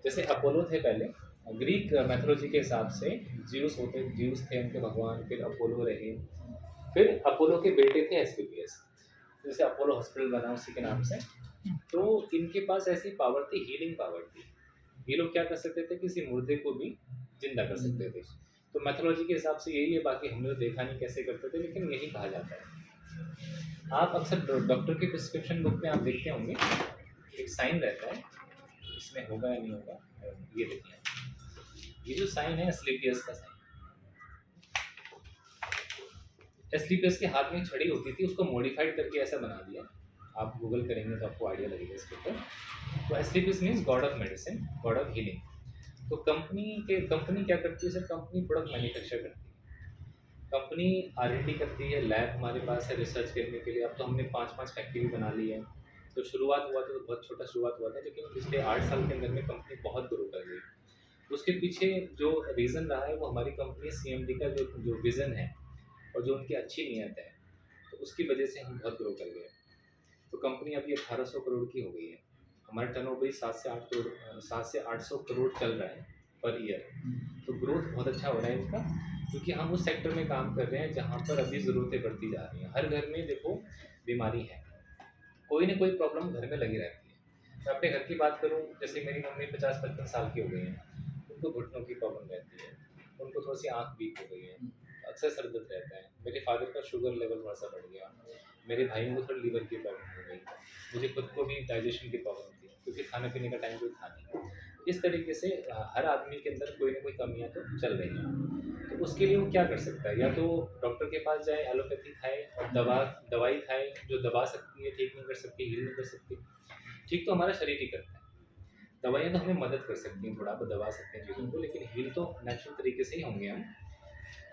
जैसे अपोलो थे पहले, ग्रीक मैथोलॉजी के हिसाब से ज्यूस थे उनके भगवान, फिर अपोलो रहे, फिर अपोलो के बेटे थे एस्क्लेपियस, जैसे अपोलो हॉस्पिटल बना उसी के नाम से। तो इनके पास ऐसी पावर थी, हीलिंग पावर थी। ये लोग क्या कर सकते थे, किसी मुर्दे को भी जिंदा कर सकते थे। तो मैथोलॉजी के हिसाब से यही है, बाकी हमने तो देखा नहीं कैसे करते थे, लेकिन यही कहा जाता है। आप अक्सर डॉक्टर की प्रिस्क्रिप्शन बुक में आप देखते होंगे, एक साइन रहता है, इसमें होगा या नहीं होगा, ये देखिए, ये जो साइन है एस्क्लेपियस का साइन। एस्क्लेपियस के हाथ में छड़ी होती थी, उसको मॉडिफाइड करके ऐसा बना दिया। आप गूगल करेंगे तो आपको आइडिया लगेगा इसके ऊपर। तो Asclepius means God of medicine, God of healing. तो कंपनी क्या करती है सर, कंपनी प्रोडक्ट मैन्युफैक्चर करती है, कंपनी R&D करती है, लैब हमारे पास है रिसर्च करने के लिए। अब तो हमने 5-5 फैक्ट्री बना ली है। तो शुरुआत हुआ तो बहुत छोटा शुरुआत हुआ था, लेकिन पिछले 8 साल के अंदर में कंपनी बहुत ग्रो कर गई। उसके पीछे जो रीज़न रहा है वो हमारी कंपनी CMD का जो जो विज़न है और जो उनकी अच्छी नीयत है, तो उसकी वजह से हम बहुत ग्रो कर गए। तो कंपनी अभी 1800 करोड़ की हो गई है। हमारा टर्नओवर 7 से 800 करोड़ चल रहा है पर ईयर। तो ग्रोथ बहुत अच्छा हो रहा है इनका, क्योंकि हम उस सेक्टर में काम कर रहे हैं जहाँ पर अभी ज़रूरतें बढ़ती जा रही हैं। हर घर में देखो बीमारी है, कोई ना कोई प्रॉब्लम घर में लगी रहती है। मैं अपने घर की बात करूँ, जैसे मेरी मम्मी 50-55 साल की हो गई हैं, उनको घुटनों की प्रॉब्लम रहती है, उनको थोड़ी सी आँख वीक हो गई है, अक्सर सर दर्द रहता है। मेरे फादर का शुगर लेवल थोड़ा सा बढ़ गया, मेरे भाई को थोड़ी लीवर की प्रॉब्लम हो गई, मुझे खुद को भी डाइजेशन की प्रॉब्लम थी, क्योंकि खाने पीने का टाइम कोई था नहीं। इस तरीके से हर आदमी के अंदर कोई ना कोई कमियां तो चल रही हैं। तो उसके लिए वो क्या कर सकता है, या तो डॉक्टर के पास जाए, एलोपैथी खाए और दवाई खाए, जो दबा सकती है, ठीक नहीं कर सकती, हील नहीं कर सकती। ठीक तो हमारा शरीर ही करता है, दवाइयाँ तो हमें मदद कर सकती हैं, थोड़ा बहुत दबा सकते हैं चीज़ों को, लेकिन हील तो नेचुरल तरीके से ही होंगे हम।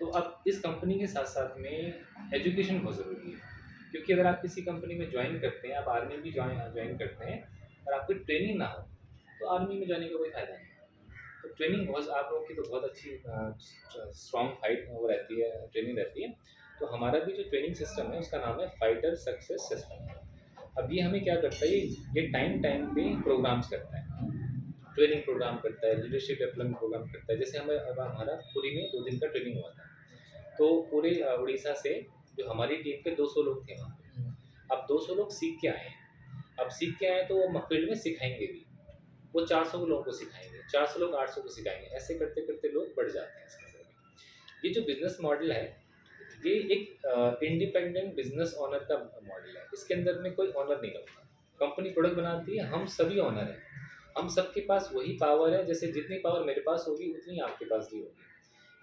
तो अब इस कंपनी के साथ साथ में एजुकेशन बहुत ज़रूरी है, क्योंकि अगर आप किसी कंपनी में ज्वाइन करते हैं, आप आर्मी भी ज्वाइन करते हैं और आपकी ट्रेनिंग ना हो, तो आर्मी में जाने का कोई फ़ायदा नहीं है। तो ट्रेनिंग बहुत आप लोगों की तो बहुत अच्छी स्ट्रॉन्ग फाइट वो रहती है, ट्रेनिंग रहती है। तो हमारा भी जो ट्रेनिंग सिस्टम है उसका नाम है फाइटर सक्सेस सिस्टम। अब ये हमें क्या करता है, ये टाइम टाइम पे प्रोग्राम्स करता है, ट्रेनिंग प्रोग्राम करता है, लीडरशिप डेवलपमेंट प्रोग्राम करता है। जैसे हमें अब हमारा पुरी में 2 दिन का ट्रेनिंग हुआ था, तो पूरे उड़ीसा से जो हमारी टीम के 200 लोग थे वहाँ पे। अब 200 लोग सीख के आए हैं, अब सीख के आए तो वो फील्ड में सिखाएंगे भी, वो 400 लोगों को सिखाएंगे, 400 लोग 800 को सिखाएंगे, ऐसे करते करते लोग बढ़ जाते हैं इसके अंदर में। ये जो बिजनेस मॉडल है, ये एक इंडिपेंडेंट बिजनेस ओनर का मॉडल है। इसके अंदर में कोई ओनर नहीं होता, कंपनी प्रोडक्ट बनाती है, हम सभी ओनर हैं, हम सबके पास वही पावर है, जैसे जितनी पावर मेरे पास होगी उतनी आपके पास भी होगी।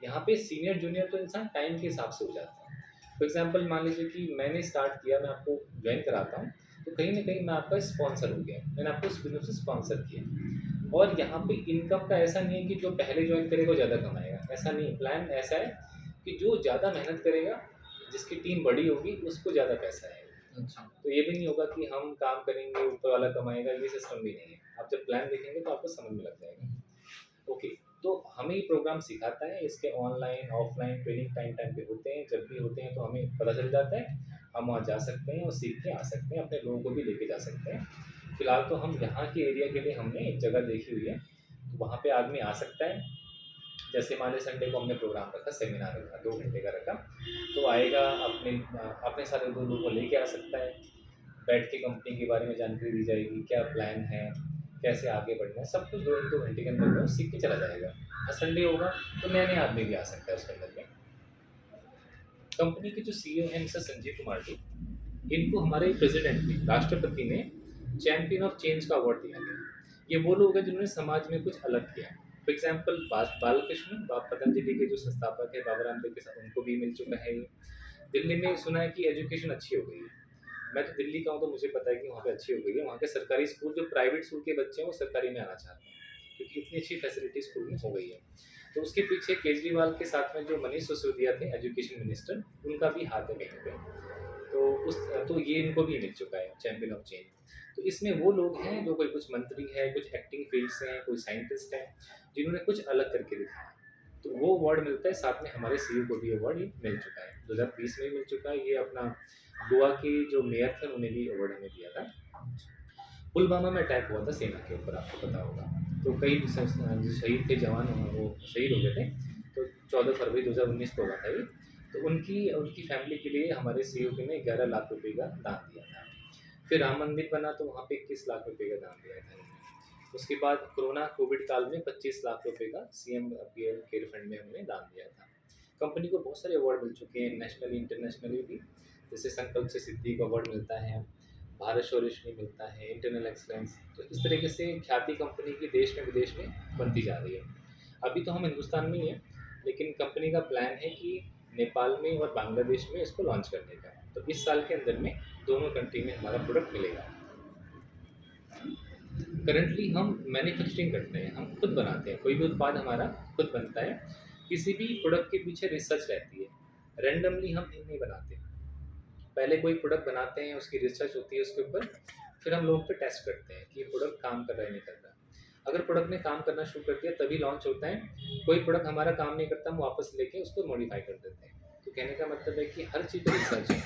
यहाँ पे सीनियर जूनियर तो इंसान टाइम के हिसाब से हो जाता है। फॉर एग्जाम्पल मान लीजिए कि मैंने स्टार्ट किया, मैं आपको ज्वाइन कराता हूँ, तो कहीं ना कहीं मैं आपका स्पॉन्सर हो गया, मैंने आपको उस बिजनेस से स्पॉन्सर किया। और यहाँ पे इनकम का ऐसा नहीं है कि जो पहले ज्वाइन करेगा वो ज़्यादा कमाएगा, ऐसा नहीं। प्लान ऐसा है कि जो ज़्यादा मेहनत करेगा, जिसकी टीम बड़ी होगी, उसको ज़्यादा पैसा आएगा। अच्छा, तो ये भी नहीं होगा कि हम काम करेंगे ऊपर वाला कमाएगा, ये सिस्टम भी नहीं है। आप जब प्लान देखेंगे तो आपको समझ में लग जाएगा। ओके, तो हमें ये प्रोग्राम सिखाता है, इसके online offline training time time पे होते हैं, जब भी होते हैं तो हमें पता चल जाता है, हम वहाँ जा सकते हैं और सीख के आ सकते हैं, अपने लोगों को भी लेके जा सकते हैं। फिलहाल तो हम यहाँ के एरिया के लिए हमने एक जगह देखी हुई है, तो वहाँ पे आदमी आ सकता है। जैसे मान लीजिए संडे को हमने प्रोग्राम रखा, सेमिनार रखा, 2 घंटे का रखा, तो आएगा अपने साथ 2 लोगों को लेके आ सकता है, बैठ के कंपनी के बारे में जानकारी दी जाएगी, क्या प्लान है, कैसे आगे बढ़ना है, सब कुछ 2 घंटे के अंदर में वो सीख के चला जाएगा। और संडे होगा तो नया नया आदमी भी आ सकता है उसके अंदर में। कंपनी के जो CEO हैं मिस्टर संजीव कुमार जी, इनको हमारे प्रेसिडेंट ने, राष्ट्रपति ने चैंपियन ऑफ चेंज का अवार्ड दिया गया। ये वो लोग हैं जिन्होंने समाज में कुछ अलग किया। फॉर एग्जाम्पल बालकृष्ण पतंजलि के जो संस्थापक है, बाबा रामदेव के साथ उनको भी मिल चुका है ये। दिल्ली में सुना है कि एजुकेशन अच्छी हो गई है, मैं तो दिल्ली का हूँ तो मुझे पता है कि वहाँ पे अच्छी हो गई है। वहाँ के सरकारी स्कूल, जो प्राइवेट स्कूल के बच्चे हैं वो सरकारी में आना चाहते हैं, क्योंकि इतनी अच्छी फैसिलिटी स्कूल में हो गई है। तो उसके पीछे केजरीवाल के साथ में जो मनीष सिसोदिया थे एजुकेशन मिनिस्टर, उनका भी हाथ है कहीं पे। तो ये इनको भी मिल चुका है चैंपियन ऑफ चेंज। तो इसमें वो लोग हैं जो कोई कुछ मंत्री है, कुछ एक्टिंग फील्ड से हैं, कोई साइंटिस्ट हैं, जिन्होंने कुछ अलग करके दिखाया। तो वो अवार्ड मिलता है, साथ में हमारे CEO को भी अवार्ड ये मिल चुका है, 2020 में मिल चुका है। ये अपना गोवा के जो मेयर थे उन्हें भी अवार्ड हमें दिया था। पुलवामा में अटैक हुआ था सेना के ऊपर, आपको पता होगा। तो कई जो शहीद थे जवान वो शहीद हो गए थे। तो 14 फरवरी 2019 को हुआ था ये। तो उनकी उनकी फैमिली के लिए हमारे सीओपी ने 11 लाख रुपए का दान दिया था। फिर राम मंदिर बना तो वहाँ पे 21 लाख रुपए का दान दिया था इन्होंने। उसके बाद कोरोना कोविड काल में 25 लाख रुपए का सीएम पीएम केयर फंड में हमने दान दिया था। कंपनी को बहुत सारे अवार्ड मिल चुके हैं, नेशनली इंटरनेशनली भी। जैसे संकल्प से सिद्धि का अवार्ड मिलता है, भारत शौर्यश्री मिलता है, इंटरनल एक्सलेंस। तो इस तरीके से ख्याति कंपनी की देश में विदेश में बनती जा रही है। अभी तो हम हिंदुस्तान में ही हैं, लेकिन कंपनी का प्लान है कि नेपाल में और बांग्लादेश में इसको लॉन्च करने का। तो इस साल के अंदर में दोनों कंट्री में हमारा प्रोडक्ट मिलेगा। करंटली हम मैन्युफैक्चरिंग करते हैं, हम खुद बनाते हैं, कोई भी उत्पाद हमारा खुद बनता है। किसी भी प्रोडक्ट के पीछे रिसर्च रहती है, रैंडमली हम नहीं बनाते। पहले कोई प्रोडक्ट बनाते हैं, उसकी रिसर्च होती है उसके ऊपर, फिर हम लोगों पे टेस्ट करते हैं कि ये प्रोडक्ट काम कर रहा है नहीं कर रहा। अगर प्रोडक्ट ने काम करना शुरू कर दिया तभी लॉन्च होता है। कोई प्रोडक्ट हमारा काम नहीं करता, हम वापस लेके उसको मॉडिफाई कर देते हैं। तो कहने का मतलब है कि हर चीज़ पर रिसर्च है।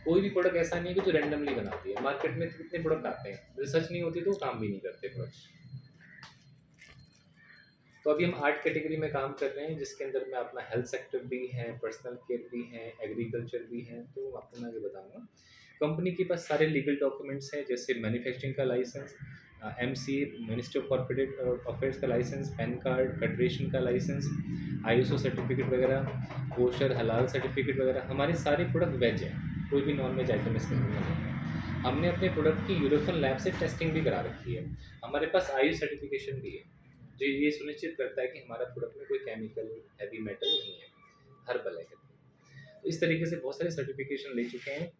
कोई भी प्रोडक्ट ऐसा नहीं है कि जो रैंडमली बनाती है। मार्केट में कितने प्रोडक्ट आते हैं, रिसर्च नहीं होती तो वो काम भी नहीं करते प्रोडक्ट्स। तो अभी हम आर्ट कैटेगरी में काम कर रहे हैं, जिसके अंदर में अपना हेल्थ सेक्टर भी है, पर्सनल केयर भी है, एग्रीकल्चर भी है। तो आपको मैं ये बताऊंगा। कंपनी के पास सारे लीगल डॉक्यूमेंट्स हैं, जैसे मैन्युफैक्चरिंग का license, MC ministry of corporate affairs का लाइसेंस, पैन कार्ड, फेडरेशन का लाइसेंस, आईएसओ सर्टिफिकेट वगैरह, कोशर हलाल सर्टिफिकेट वगैरह। हमारे सारे प्रोडक्ट वेज हैं, कोई भी नॉन वेज आइटम इसके अंदर नहीं है। हमने अपने प्रोडक्ट की यूरोपियन लैब से टेस्टिंग भी करा रखी है। हमारे पास आयु सर्टिफिकेशन भी है, जो ये सुनिश्चित करता है कि हमारा प्रोडक्ट में कोई केमिकल, हैवी मेटल नहीं है, हर्बल है। तो इस तरीके से बहुत सारे सर्टिफिकेशन ले चुके हैं।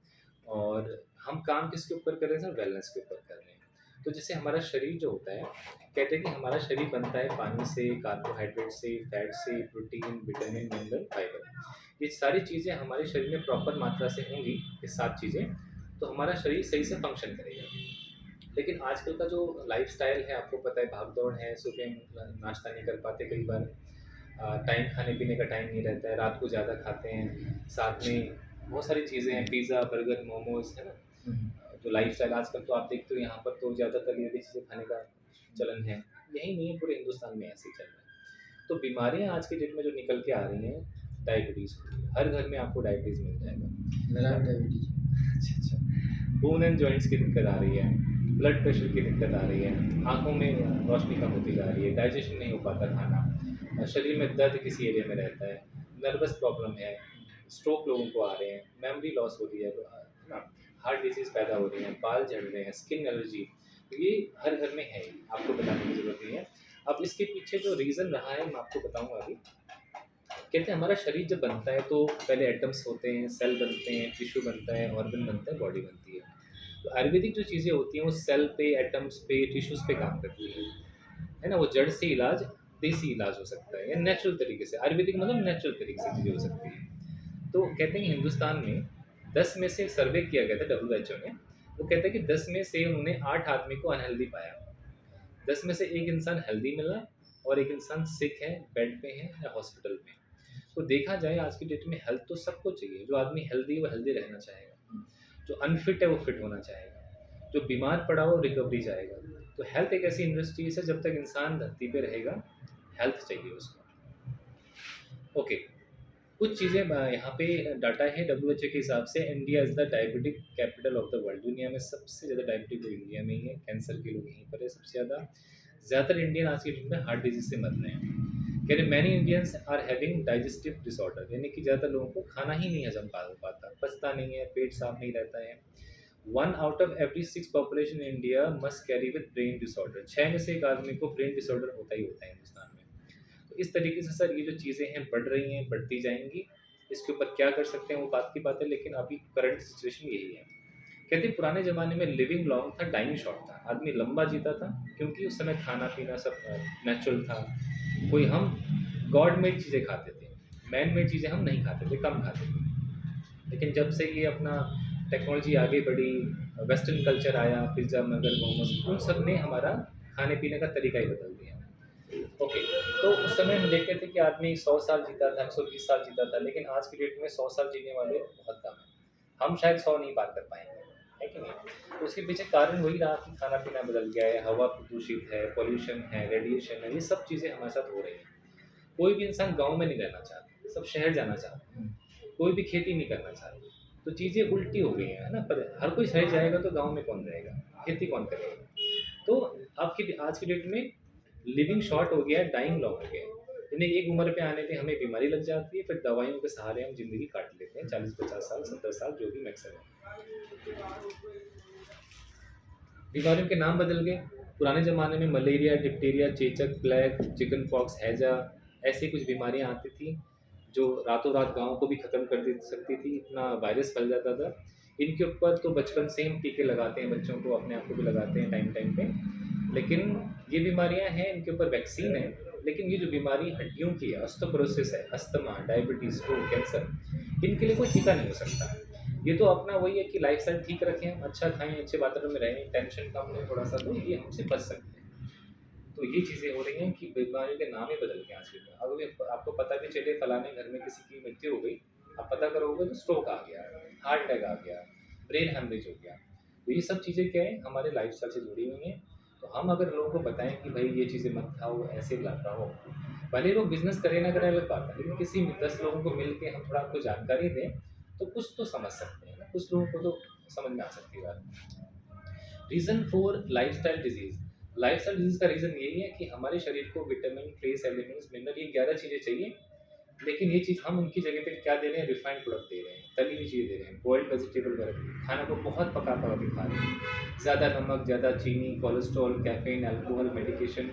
और हम काम किसके ऊपर कर रहे हैं सर? वेलनेस के ऊपर कर रहे हैं। तो जैसे हमारा शरीर जो होता है, कहते हैं कि हमारा शरीर बनता है पानी से, कार्बोहाइड्रेट से, फैट से, प्रोटीन, विटामिन, मिनरल, फाइबर। ये सारी चीज़ें हमारे शरीर में प्रॉपर मात्रा से होंगी, ये 7 चीज़ें, तो हमारा शरीर सही से फंक्शन करेगा। लेकिन आजकल का जो लाइफस्टाइल है, आपको पता है, भाग दौड़ है, सुबह नाश्ता नहीं कर पाते, कई बार टाइम खाने पीने का टाइम नहीं रहता है, रात को ज़्यादा खाते हैं, साथ में बहुत सारी चीज़ें हैं, पिज़्ज़ा, बर्गर, मोमोज, है ना। जो लाइफस्टाइल आजकल तो आप देखते हो यहाँ पर तो ज़्यादातर ये चीज़ें खाने का चलन है। यही नहीं है, पूरे हिंदुस्तान में ऐसे ही चल रहा है। तो बीमारियाँ आज के डेट में जो निकल के आ रही हैं, डायबिटीज़ होती है, हर घर में आपको डायबिटीज़ मिल जाएगा। मेरा भी डायबिटीज है। अच्छा, बोन एंड जॉइंट्स की दिक्कत आ रही है, ब्लड प्रेशर की दिक्कत आ रही है, आँखों में रोशनी कम होती जा रही है, डाइजेशन नहीं हो पाता खाना, शरीर में दर्द किसी एरिया में रहता है, नर्वस प्रॉब्लम है, स्ट्रोक लोगों को आ रहे हैं, मेमोरी लॉस हो रही है ना, हार्ट डिजीज़ पैदा हो रही है, बाल झड़ रहे हैं, स्किन एलर्जी। तो ये हर घर में है, आपको बताने की ज़रूरत नहीं है। अब इसके पीछे जो रीज़न रहा है मैं आपको बताऊँगा अभी। कहते हैं हमारा शरीर जब बनता है तो पहले एटम्स होते हैं, सेल बनते हैं, टिश्यू बनता है, ऑर्गन बनता है, बॉडी बनती है। तो आयुर्वेदिक जो चीज़ें होती हैं वो सेल पे, एटम्स पे, टिश्यूज़ पे काम करती है ना। वो जड़ से इलाज, देसी इलाज हो सकता है या नेचुरल तरीके से। आयुर्वेदिक मतलब नेचुरल तरीके से चीज़ें हो सकती है। तो कहते हैं कि हिंदुस्तान में 10 में से सर्वे किया गया था WHO ने, वो कहता है कि 10 में से उन्होंने 8 आदमी को अनहेल्दी पाया। 10 में से एक इंसान हेल्दी मिला और एक इंसान सिक है, बेड पे है या हॉस्पिटल में। तो देखा जाए आज की डेट में हेल्थ तो सबको चाहिए। जो आदमी हेल्दी है वो हेल्दी रहना चाहेगा, जो अनफिट है वो फिट होना चाहेगा, जो बीमार पड़ा हो रिकवरी चाहेगा। तो हेल्थ एक ऐसी इंडस्ट्री है, जब तक इंसान धरती पे रहेगा हेल्थ चाहिए उसको। ओके, कुछ चीज़ें यहाँ पे डाटा है WHO के हिसाब से। India is the diabetic capital of the world. दुनिया में सबसे ज़्यादा डायबिटिक लोग इंडिया में ही है, कैंसर के लोग यहीं पर है सबसे ज़्यादातर इंडियन आज के डेट में हार्ट डिजीज से मर रहे हैं। कह रहे many Indians are having digestive disorder, यानी कि ज़्यादातर लोगों को खाना ही नहीं हजम पाता, पचता नहीं है, पेट साफ नहीं रहता है। 1 out of every 6 population in India must carry with brain disorder. 6 में से एक आदमी को ब्रेन डिसऑर्डर होता ही होता है हिंदुस्तान में। तो इस तरीके से सर ये जो चीज़ें हैं बढ़ रही हैं, बढ़ती जाएंगी। इसके ऊपर क्या कर सकते हैं वो बात की बात है, लेकिन अभी करंट सिचुएशन यही है। कहते हैं पुराने ज़माने में लिविंग लॉन्ग था, डाइंग शॉर्ट था। आदमी लंबा जीता था क्योंकि उस समय खाना पीना सब नेचुरल था। कोई हम गॉड मेड चीज़ें खाते थे, मैन मेड चीज़ें हम नहीं खाते थे, कम खाते थे। लेकिन जब से ये अपना टेक्नोलॉजी आगे बढ़ी, वेस्टर्न कल्चर आया, पिज़्ज़ा, बर्गर, मोमोज, उन सब ने हमारा खाने पीने का तरीका ही बदल दिया। ओके, तो उस समय हम देखते थे कि आदमी 100 साल जीता था, 120 साल जीता था, लेकिन आज की डेट में 100 साल जीने वाले बहुत कम हैं। हम शायद 100 नहीं पार कर पाएंगे, है कि नहीं? तो उसके पीछे कारण वही रहा कि खाना-पीना बदल गया है, हवा प्रदूषित है, पॉल्यूशन है, रेडिएशन है, ये सब चीज़ें हमारे साथ हो रही हैं। कोई भी इंसान गाँव में नहीं रहना चाहता, सब शहर जाना चाहते हैं। कोई भी खेती नहीं करना चाहता। तो चीज़ें उल्टी हो गई हैं, है ना? पर हर कोई शहर जाएगा तो गाँव में कौन रहेगा? खेती कौन करेगा? तो आपकी आज की डेट में लिविंग शॉर्ट हो गया है, डाइंग लॉन्ग हो गया है। यानी एक उम्र पे आने पे हमें बीमारी लग जाती है, फिर दवाइयों के सहारे हम ज़िंदगी काट लेते हैं 40-50 साल, 70 साल जो भी मैक्सिमम। बीमारियों के नाम बदल गए। पुराने ज़माने में मलेरिया, डिप्टीरिया, चेचक, प्लेग, चिकन पॉक्स, हैजा ऐसी कुछ बीमारियाँ आती थी, जो रातों-रात गाँव को भी ख़त्म कर दे सकती थी, इतना वायरस फैल जाता था। इनके ऊपर तो बचपन से ही हम टीके लगाते हैं बच्चों को, अपने आप को भी लगाते हैं टाइम-टाइम पे। लेकिन ये बीमारियाँ हैं, इनके ऊपर वैक्सीन है, लेकिन ये जो बीमारी हड्डियों की है, ऑस्टियोपोरोसिस है, अस्थमा, डायबिटीज़, स्ट्रोक, कैंसर, इनके लिए कोई टीका नहीं हो सकता। ये तो अपना वही है कि लाइफ़स्टाइल ठीक रखें हम, अच्छा खाएँ, अच्छे वातावरण में रहें, टेंशन कम हो थोड़ा-सा, तो ये हमसे बच सकते हैं। तो ये चीज़ें हो रही हैं कि बीमारियों के नाम ही बदल गए आज के दिन। अगर आपको पता भी चले फलाने घर में किसी की मृत्यु हो गई, आप पता करोगे तो स्ट्रोक आ गया, हार्ट अटैक आ गया, ब्रेन हेमरेज हो गया। तो ये सब चीज़ें क्या है, हमारे लाइफ़स्टाइल से जुड़ी हुई हैं। तो हम अगर लोगों को बताएँ कि भई ये चीज़ें मत खाओ, ऐसे ना खाओ, भले ही लोग बिज़नेस करें ना करें अलग बात है, लेकिन किसी 10 लोगों को मिल के हम थोड़ा आपको जानकारी दें, तो कुछ तो समझ सकते हैं ना, कुछ लोगों को तो समझ में आ सकती है बात। Reason for lifestyle disease. Lifestyle disease का रीज़न यही है कि हमारे शरीर को विटामिन, ट्रेस एलिमेंट्स, मिनरल ये 11 चीज़ें चाहिए, लेकिन ये चीज़ हम उनकी जगह पे क्या दे रहे हैं, रिफाइंड प्रोडक्ट दे रहे हैं, तली हुई चीज़ें दे रहे हैं, बॉइल्ड वेजिटेबल वगैरह, खाना को बहुत पका-पका के खा रहे हैं। ज़्यादा नमक, ज़्यादा चीनी, cholesterol, caffeine, alcohol, medication,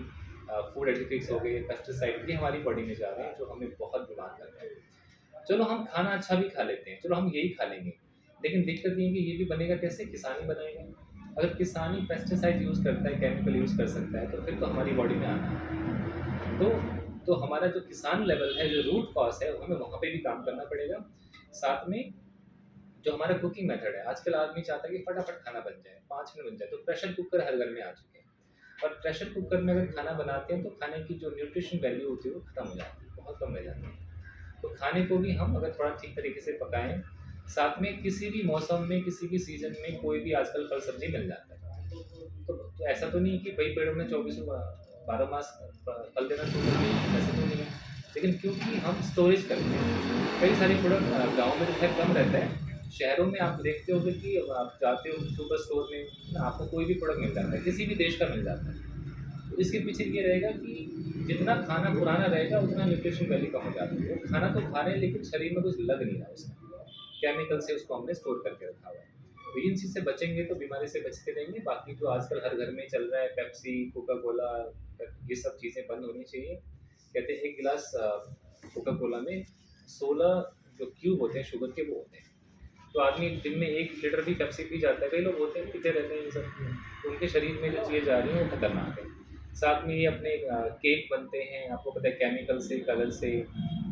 food additives हो गए, पेस्टिसाइड, ये हमारी बॉडी में जा रहे हैं, जो हमें बहुत बीमार कर रहे हैं। चलो हम खाना अच्छा भी खा लेते हैं, चलो हम यही खा लेंगे, लेकिन दिक्कत ये है कि ये भी बनेगा कैसे? किसान ही बनाएगा। अगर किसान ही पेस्टिसाइड यूज़ करता है, केमिकल यूज़ कर सकता है, तो फिर तो हमारी बॉडी में आना है। तो हमारा जो किसान लेवल है, जो रूट कॉज़ है, हमें वहाँ पे भी काम करना पड़ेगा। साथ में जो हमारा कुकिंग मेथड है, आजकल आदमी चाहता है कि फटाफट खाना बन जाए, 5 मिनट बन जाए, तो प्रेशर कुकर हर घर में आ चुके हैं। और प्रेशर कुकर में अगर खाना बनाते हैं, तो खाने की जो न्यूट्रिशन वैल्यू होती है, वो खत्म हो जाती है, बहुत कम रह जाती है। तो खाने को भी हम अगर थोड़ा ठीक तरीके से पकाएँ, साथ में किसी भी मौसम में, किसी भी सीज़न में कोई भी आजकल फल सब्ज़ी मिल जाता है। तो ऐसा तो नहीं है कि भई पेड़ों में 24 12 मास फल देना शुरू कर दें, ऐसा तो नहीं है। लेकिन क्योंकि हम स्टोरेज करते हैं, कई सारे प्रोडक्ट गाँव में तो खैर कम रहता है। शहरों में आप देखते होंगे कि आप जाते हो सुपर स्टोर में, ना आपको कोई भी प्रोडक्ट मिल जाता है, किसी भी देश का मिल जाता है। तो इसके पीछे ये रहेगा कि जितना खाना पुराना रहेगा, उतना न्यूट्रिशन वैल्यू कम हो जाती है। वो खाना तो खा रहे हैं, लेकिन शरीर में कुछ लग नहीं रहा उसमें। केमिकल से उसको हमने स्टोर करके रखा हुआ है। तो इन चीज़ से बचेंगे तो बीमारी से बचते रहेंगे। बाकी जो आजकल हर घर में चल रहा है पेप्सी, कोका कोला, ये सब चीज़ें बंद होनी चाहिए। कहते हैं 1 गिलास कोका कोला में 16 जो क्यूब होते हैं शुगर के, वो होते हैं। तो आदमी दिन में 1 लीटर भी पेप्सी पी जाता है। कई लोग होते हैं पीते रहते हैं ये सब, तो उनके शरीर में जो चीज़ें जा रही हैं वो खतरनाक है। साथ में ये अपने केक बनते हैं, आपको पता है केमिकल से, कलर से,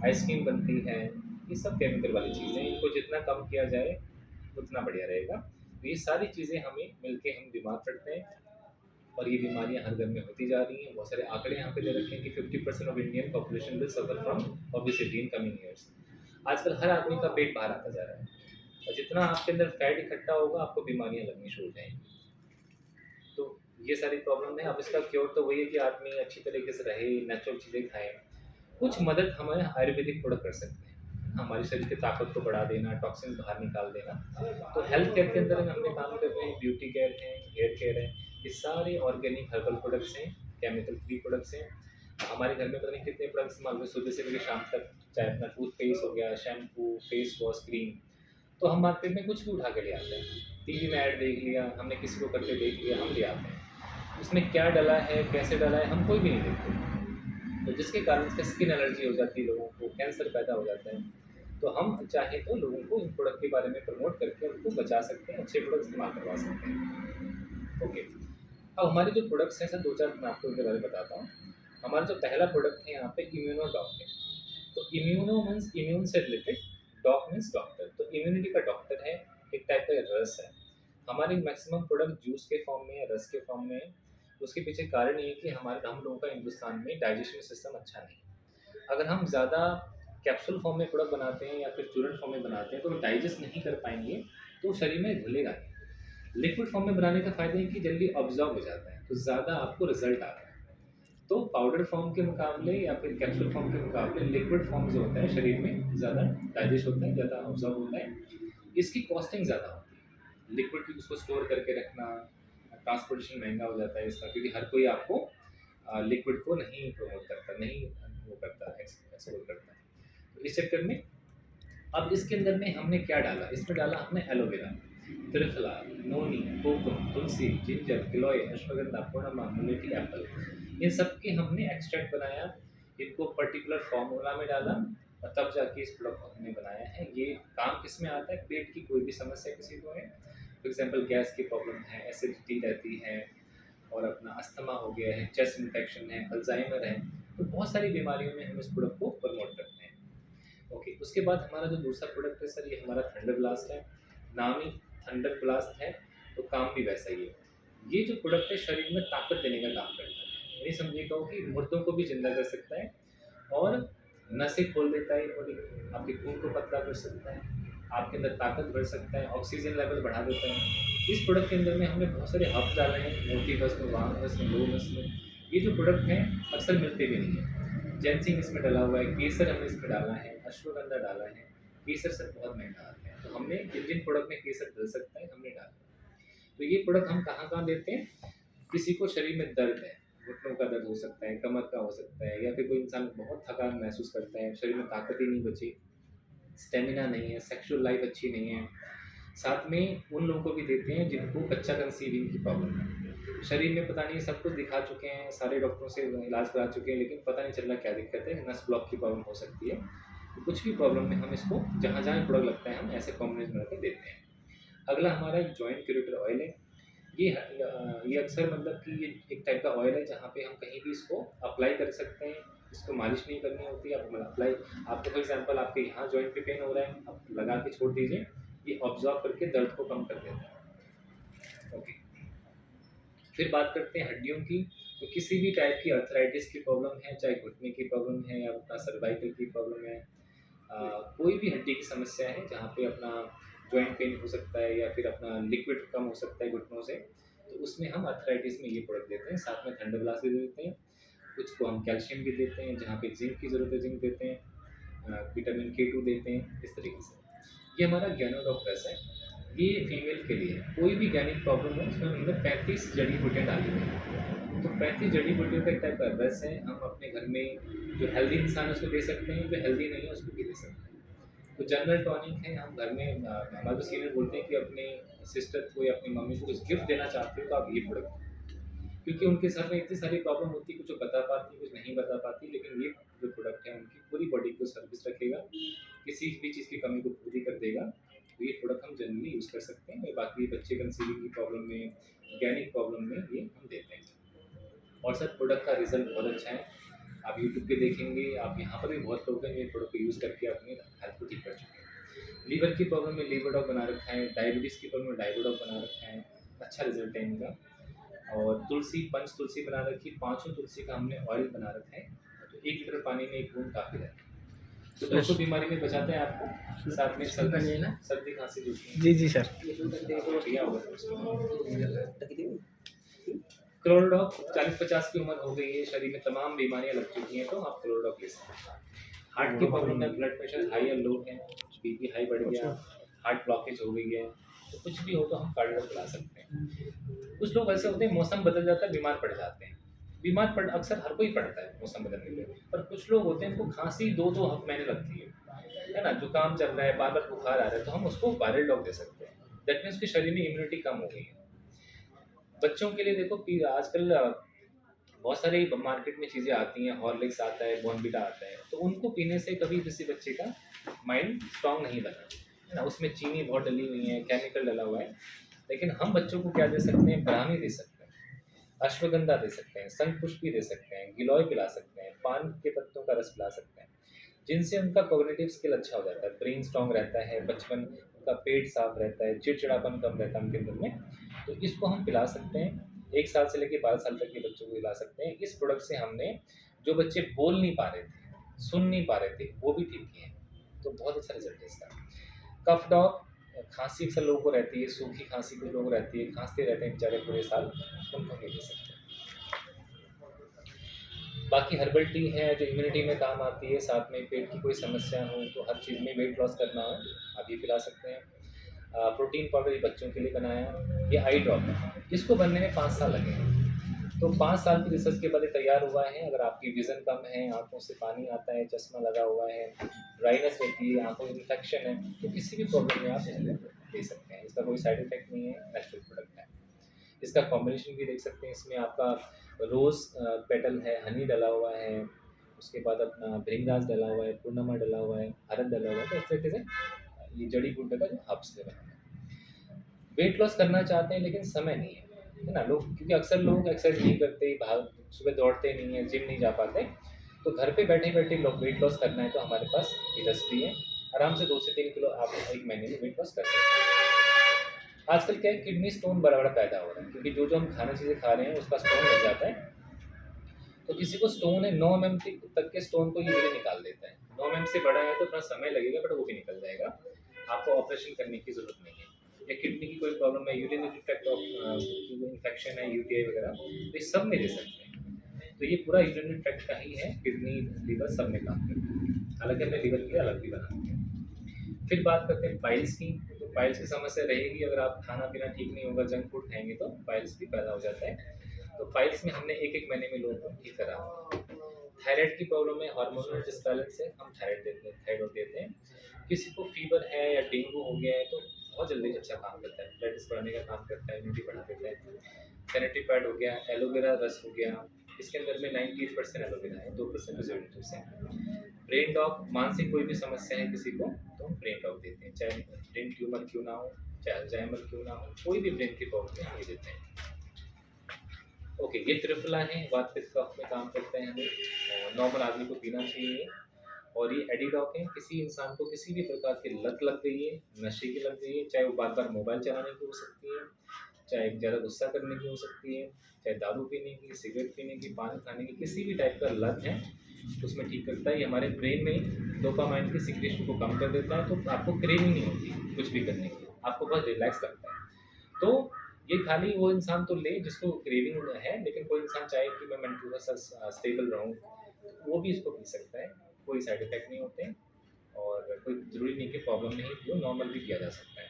आइसक्रीम बनती है, ये सब केमिकल वाली चीज़ें हैं। इनको जितना कम किया जाए उतना बढ़िया रहेगा। तो ये सारी चीज़ें हमें मिलके हम बीमार पड़ते हैं, और ये बीमारियाँ हर घर में होती जा रही हैं। बहुत सारे आंकड़े यहाँ पे दे रखे हैं कि 50% of Indian population will suffer from obesity in coming years. आजकल हर आदमी का पेट बाहर आता जा रहा है, और जितना आपके अंदर फैट इकट्ठा होगा, आपको बीमारियाँ लगनी शुरू हो जाएँगी। तो ये सारी प्रॉब्लम है। अब इसका क्योर तो वही है कि आदमी अच्छी तरीके से रहे, नेचुरल चीज़ें खाएँ। कुछ मदद हमें आयुर्वेदिक प्रोडक्ट कर सकते हैं। हमारे शरीर की ताकत को बढ़ा देना, टॉक्सिन्स बाहर निकाल देना। तो हेल्थ केयर के अंदर हम काम कर रहे हैं, ब्यूटी केयर है, हेयर केयर है, ये सारे ऑर्गेनिक हर्बल प्रोडक्ट्स हैं, केमिकल फ्री प्रोडक्ट्स हैं। हमारे घर में पता नहीं कितने प्रोडक्ट्स इस्तेमाल हुए सुबह से लेकर शाम तक, चाहे अपना टूथपेस्ट हो गया, शैम्पू, फेस वॉश, क्रीम। तो हम मार्केट में कुछ भी उठा के ले आते हैं। टीवी में ऐड देख लिया, हमने किसी को करके देख लिया, हम ले आते हैं। उसमें क्या डला है, कैसे डला है, हम कोई भी नहीं देखते। तो जिसके कारण उसका स्किन एलर्जी हो जाती है, लोगों को कैंसर पैदा हो जाता है। तो हम चाहें तो लोगों को इन प्रोडक्ट के बारे में प्रमोट करके उनको बचा सकते हैं, अच्छे प्रोडक्ट इस्तेमाल करवा सकते हैं। ओके, अब हमारे जो प्रोडक्ट्स हैं सर, 2-4 मैं आपको उनके बारे में बताता हूँ। हमारा जो पहला प्रोडक्ट है यहाँ पे इम्यूनो डॉक है। तो इम्यूनो मीन्स इम्यून से रिलेटेड, डॉक मीन्स डॉक्टर। तो इम्यूनिटी का डॉक्टर है, एक टाइप का रस है। हमारे मैक्सिमम प्रोडक्ट जूस के फॉर्म में है, रस के फॉर्म में है। उसके पीछे कारण ये है कि हम लोगों का हिंदुस्तान में डाइजेशन सिस्टम अच्छा नहीं है। अगर हम ज़्यादा कैप्सूल फॉर्म में प्रोडक्ट बनाते हैं या फिर चूरन फॉर्म में बनाते हैं, तो डाइजेस्ट नहीं कर पाएँगे, तो शरीर में घुलेगा नहीं। लिक्विड फॉर्म में बनाने का फ़ायदा है कि जल्दी ऑब्ज़ॉर्ब हो जाता है, तो ज़्यादा आपको रिज़ल्ट आता है। तो पाउडर फॉर्म के मुकाबले या फिर कैप्सूल फॉर्म के मुकाबले लिक्विड फॉर्म जो होता है शरीर में ज़्यादा डाइजेस्ट होता है, ज़्यादा ऑब्ज़ॉर्ब होता है। इसकी कॉस्टिंग ज़्यादा होती है। लिक्विड भी उसको स्टोर करके रखना, ट्रांसपोर्टेशन महँगा हो जाता है इसका, क्योंकि हर कोई आपको लिक्विड को नहीं प्रमोट करता, नहीं वो करता है, एक्सपोर्ट करता है। तो इस चक्कर में अब इसके अंदर में हमने क्या डाला? इसमें डाला हमने एलोवेरा, त्रिफला, नोनी, कोकम, तुलसी, जिंजर, गिलोय, अश्वगंधा, पूर्णिमा, मुलेठी, एप्पल, इन सब के हमने एक्सट्रैक्ट बनाया, इनको पर्टिकुलर फॉर्मूला में डाला और तब जाके इस प्रोडक्ट को हमने बनाया है। ये काम किस में आता है? पेट की कोई भी समस्या किसी को है, फॉर एग्जाम्पल गैस की प्रॉब्लम है, एसिडिटी रहती है, और अपना अस्थमा हो गया है, चेस्ट इन्फेक्शन है, अल्जाइमर है, तो बहुत सारी बीमारियों में हम इस प्रोडक्ट को प्रमोट करते हैं। ओके, उसके बाद हमारा जो दूसरा प्रोडक्ट है सर, ये हमारा थंडर ब्लास्ट है। नाम ही थंडर ब्लास्ट है, तो काम भी वैसा ही है। ये जो प्रोडक्ट है शरीर में ताकत देने का काम करता है, यानी समझिएगा कि मुर्दों को भी जिंदा कर सकता है और नसें खोल देता है, बॉडी आपके खून को पतला कर सकता है, आपके अंदर ताकत बढ़ सकता है, ऑक्सीजन लेवल बढ़ा देता है। इस प्रोडक्ट के अंदर में हमने बहुत सारे हर्ब्स डाले हैं, मोटी बस में, वाम बस में, लो बस में। ये जो प्रोडक्ट हैं अक्सर मिलते भी नहीं हैं। जैनसिंग इसमें डला हुआ है, केसर हमने इसमें डाला है, अश्वगंधा डाला है। केसर सर बहुत महंगा आता है, तो हमने जिन जिन प्रोडक्ट में केसर डल सकता है हमने डाला। तो ये प्रोडक्ट हम कहाँ कहाँ देते हैं? किसी को शरीर में दर्द है, घुटनों का दर्द हो सकता है, कमर का हो सकता है, या फिर कोई इंसान बहुत थकान महसूस करता है, शरीर में ताकत ही नहीं बची, स्टेमिना नहीं है, सेक्सुअल लाइफ अच्छी नहीं है। साथ में उन लोगों को भी देते हैं जिनको बच्चा कंसीविंग की प्रॉब्लम है। शरीर में पता नहीं, सब कुछ दिखा चुके हैं, सारे डॉक्टरों से इलाज करा चुके हैं, लेकिन पता नहीं चल रहा क्या दिक्कत है, नस ब्लॉक की प्रॉब्लम हो सकती है। तो कुछ भी प्रॉब्लम में हम इसको जहाँ जहाँ प्रोडक्ट लगता है हम ऐसे कॉम्बिनेशन बना के देते हैं। अगला हमारा एक जॉइंट क्यूरेटर ऑयल है। ये अक्सर मतलब कि ये एक टाइप का ऑयल है जहाँ पे हम कहीं भी इसको अप्लाई कर सकते हैं। इसको मालिश नहीं करनी होती, आप अप्लाई, आपको फॉर एग्जांपल आपके यहाँ जॉइंट पे पेन हो रहा है, आप लगा के छोड़ दीजिए, ये ऑब्जॉर्व करके दर्द को कम कर देता है। ओके, फिर बात करते हैं हड्डियों की। तो किसी भी टाइप की अर्थराइटिस की प्रॉब्लम है, चाहे घुटने की प्रॉब्लम है या अपना सर्वाइकल की प्रॉब्लम है, कोई भी हड्डी की समस्या है जहाँ पे अपना जॉइंट पेन हो सकता है या फिर अपना लिक्विड कम हो सकता है घुटनों से, तो उसमें हम अर्थराइटिस में ये प्रोडक्ट देते हैं। साथ में थंडर ब्लास्ट भी देते हैं, कुछ को हम कैल्शियम भी देते हैं, जहाँ पे जिंक की ज़रूरत है जिंक देते हैं, विटामिन K2 देते हैं, इस तरीके से। ये हमारा गैनोडॉक प्लस है, ये फीमेल के लिए है। कोई भी गैनिक प्रॉब्लम हो उसमें हमने 35 जड़ी बूटियाँ डाली हुई हैं। तो 35 जड़ी बूटियों का एक टाइप का रस है, हम अपने घर में जो हेल्दी इंसान है उसको दे सकते हैं, जो हेल्दी नहीं है उसको भी दे सकते हैं। तो जनरल टॉनिक है, हम घर में हमारे तो सीनियर बोलते हैं कि अपने सिस्टर को या अपनी मम्मी को कुछ गिफ्ट देना चाहते हो तो आप ये प्रोडक्ट, क्योंकि उनके साथ में इतनी सारी प्रॉब्लम होती है, कुछ वो बता पाती, कुछ नहीं बता पाती, लेकिन ये जो प्रोडक्ट है उनकी पूरी बॉडी को सर्विस रखेगा, किसी भी चीज़ की कमी को पूरी कर देगा। तो ये प्रोडक्ट हम जनरली यूज़ कर सकते हैं। बाकी बच्चे कंसीविंग की प्रॉब्लम में, गैनिक प्रॉब्लम में ये हम देते हैं। और सर प्रोडक्ट का रिजल्ट बहुत अच्छा है, आप यूट्यूब पे देखेंगे, आप यहाँ पर भी बहुत लोग हैं ये प्रोडक्ट को यूज़ करके अपनी हेल्थ को ठीक कर चुके हैं। लीवर की प्रॉब्लम में लीवर डॉग बना रखा है, डायबिटीज़ की प्रॉब्लम में डायबिडॉग बना रखा है, अच्छा रिजल्ट है इनका। और तुलसी, पंच तुलसी बना रखी, पाँचों तुलसी का हमने ऑयल बना रखा है। तो 1 लीटर पानी में 1 बूंद काफ़ी रहता है, तो 200 बीमारी में बचाते हैं आपको। साथ में सर्दी खांसी जुकाम, जी जी सर। बढ़िया होगा। क्लोरोडॉक 40-50 की उम्र हो गई है, शरीर में तमाम बीमारियां लग चुकी हैं, तो आप क्लोरोडॉक ले सकते हैं। हार्ट की प्रॉब्लम है, ब्लड प्रेशर हाई या लो है, बीपी हाई बढ़ गया, हार्ट ब्लॉकेज हो गई है, तो कुछ भी हो तो हम कार्डियो पिला सकते हैं। कुछ लोग ऐसे होते हैं मौसम बदल जाता है बीमार पड़ जाते हैं, बीमार पड़ अक्सर हर कोई पड़ता है मौसम बदलने पे, पर कुछ लोग होते हैं उनको खांसी 2-2 महीने लगती है ना, जुकाम चल रहा है, बार बार बुखार आ रहा है, तो हम उसको वायरल डॉग दे सकते हैं। दैट मीन्स उसके शरीर में इम्यूनिटी कम हो गई है। बच्चों के लिए देखो आजकल बहुत सारी मार्केट में चीज़ें आती हैं, हॉर्लिक्स आता है, बॉर्नविटा आता है, तो उनको पीने से कभी किसी बच्चे का माइंड स्ट्रांग नहीं बना, है ना, उसमें चीनी बहुत डली हुई है, केमिकल डला हुआ है। लेकिन हम बच्चों को क्या दे सकते हैं? ब्राह्मी दे सकते हैं, अश्वगंधा दे सकते हैं, शंखपुष्पी दे सकते हैं, गिलोय पिला सकते हैं, पान के पत्तों का रस पिला सकते हैं, जिनसे उनका कॉग्निटिव स्किल अच्छा हो जाता है, ब्रेन स्ट्रांग रहता है, बचपन उनका पेट साफ रहता है, चिड़चिड़ापन कम रहता है उनके अंदर में। तो इसको हम पिला सकते हैं, 1 साल से लेकर 12 साल तक के बच्चों को पिला सकते हैं। इस प्रोडक्ट से हमने जो बच्चे बोल नहीं पा रहे थे, सुन नहीं पा रहे थे, वो भी ठीक किए हैं, तो बहुत अच्छा रिजल्ट है इसका। कफ डॉग खांसी अक्सर लोगों को रहती है, सूखी खांसी कुछ लोगों को रहती है, खांसते रहते हैं बेचारे पूरे साल, उनको नहीं दे सकते। बाकी हर्बल टी है जो इम्यूनिटी में काम आती है, साथ में पेट की कोई समस्या हो तो हर चीज़ में वेट लॉस करना हो आप ये पिला सकते हैं। प्रोटीन पाउडर ये बच्चों के लिए बनाया, ये आई ड्रॉप है, इसको बनने में 5 साल लगे हैं। तो 5 साल की रिसर्च के बाद ये तैयार हुआ है। अगर आपकी विज़न कम है, आँखों से पानी आता है, चश्मा लगा हुआ है, ड्राइनेस रहती है, आँखों में इन्फेक्शन है, तो किसी भी प्रॉब्लम में आप इसको दे सकते हैं। इसका कोई साइड इफ़ेक्ट नहीं है, नेचुरल प्रोडक्ट है। इसका कॉम्बिनेशन भी देख सकते हैं, इसमें आपका रोज़ पेटल है, हनी डला हुआ है, उसके बाद अपना भृंगराज डला हुआ है, पूर्णिमा डला हुआ है, हरद डला हुआ है, तो इस तरीके से ये जड़ी बूटी का जो हब्स है। वेट लॉस करना चाहते हैं लेकिन समय नहीं है ना लोग, क्योंकि अक्सर लोग एक्सरसाइज नहीं करते, भाग सुबह दौड़ते नहीं है, जिम नहीं जा पाते, तो घर पे बैठे बैठे लोग वेट लॉस करना है तो हमारे पास ये रेसिपी है। आराम से 2 से 3 किलो आप एक महीने में वेट लॉस कर सकते हैं। आजकल क्या है, किडनी स्टोन बड़ा बड़ा पैदा हो रहा है, क्योंकि जो हम खाना चीज़ें खा रहे हैं उसका स्टोन बन जाता है। तो किसी को स्टोन है 9 mm तक के स्टोन को ईजिली निकाल देता है। 9 mm से बड़ा है तो थोड़ा समय लगेगा, बट वो भी निकल जाएगा, आपको ऑपरेशन करने की ज़रूरत नहीं है। या किडनी की कोई प्रॉब्लम है, यूरिनरी ट्रैक्ट इन्फेक्शन है, यूटीआई वगैरह, तो ये सब में दे सकते हैं। तो ये पूरा यूरिनरी ट्रैक्ट का ही है, किडनी लीवर सब में काम करते हैं। हालांकि हमने लीवर के लिए अलग भी बनाते हैं। फिर बात करते हैं पाइल्स की। तो पाइल्स की समस्या रहेगी, अगर आप खाना पीना ठीक नहीं होगा, जंक फूड खाएंगे तो पाइल्स भी पैदा हो जाता है। तो पाइल्स में हमने एक महीने में लोगों को ठीक करा। थायराइड की प्रॉब्लम है, हार्मोनल डिसबैलेंस है, हम थायराइड देते हैं। किसी को फीवर है या डेंगू हो गया है तो बहुत जल्दी अच्छा काम करता है, ब्लड बढ़ाने का काम करता है, इम्यूनिटी बढ़ा देता है। सैनिटरी पैड हो गया, एलोवेरा रस हो गया, इसके अंदर में 98% एलोवेरा है, 2% प्रिजर्वेटिव्स है। ब्रेन डॉग, मानसिक कोई भी समस्या है किसी को तो हम ब्रेन डॉग देते हैं, चाहे ब्रेन ट्यूमर क्यों ना हो, चाहे अल्जाइमर क्यों ना हो, कोई भी ब्रेन की प्रॉब्लम है हम ये देते हैं। ओके, ये त्रिफला है, वातपित्त कफ में काम करते हैं हमें, नॉर्मल आदमी को पीना चाहिए। और ये एडिडॉक है, किसी इंसान को किसी भी प्रकार की लत लग गई है, नशे की लग गई है, चाहे वो बार बार मोबाइल चलाने की हो सकती है, चाहे ज़्यादा गुस्सा करने की हो सकती है, चाहे दारू पीने की, सिगरेट पीने की, पान खाने की, किसी भी टाइप का लत है उसमें ठीक करता है। ये हमारे ब्रेन में डोपामाइन की सिक्रेशन को कम कर देता है, तो आपको क्रेविंग नहीं होती कुछ भी करने की, आपको बहुत रिलैक्स लगता है। तो ये खाली वो इंसान तो ले जिसको क्रेविंग है, लेकिन कोई इंसान चाहे कि मैं मेंटल स्टेबल रहूँ, वो भी इसको पी सकता है, कोई साइड इफेक्ट नहीं होते हैं, और कोई ज़रूरी नहीं कि प्रॉब्लम नहीं हो, नॉर्मल भी किया जा सकता है।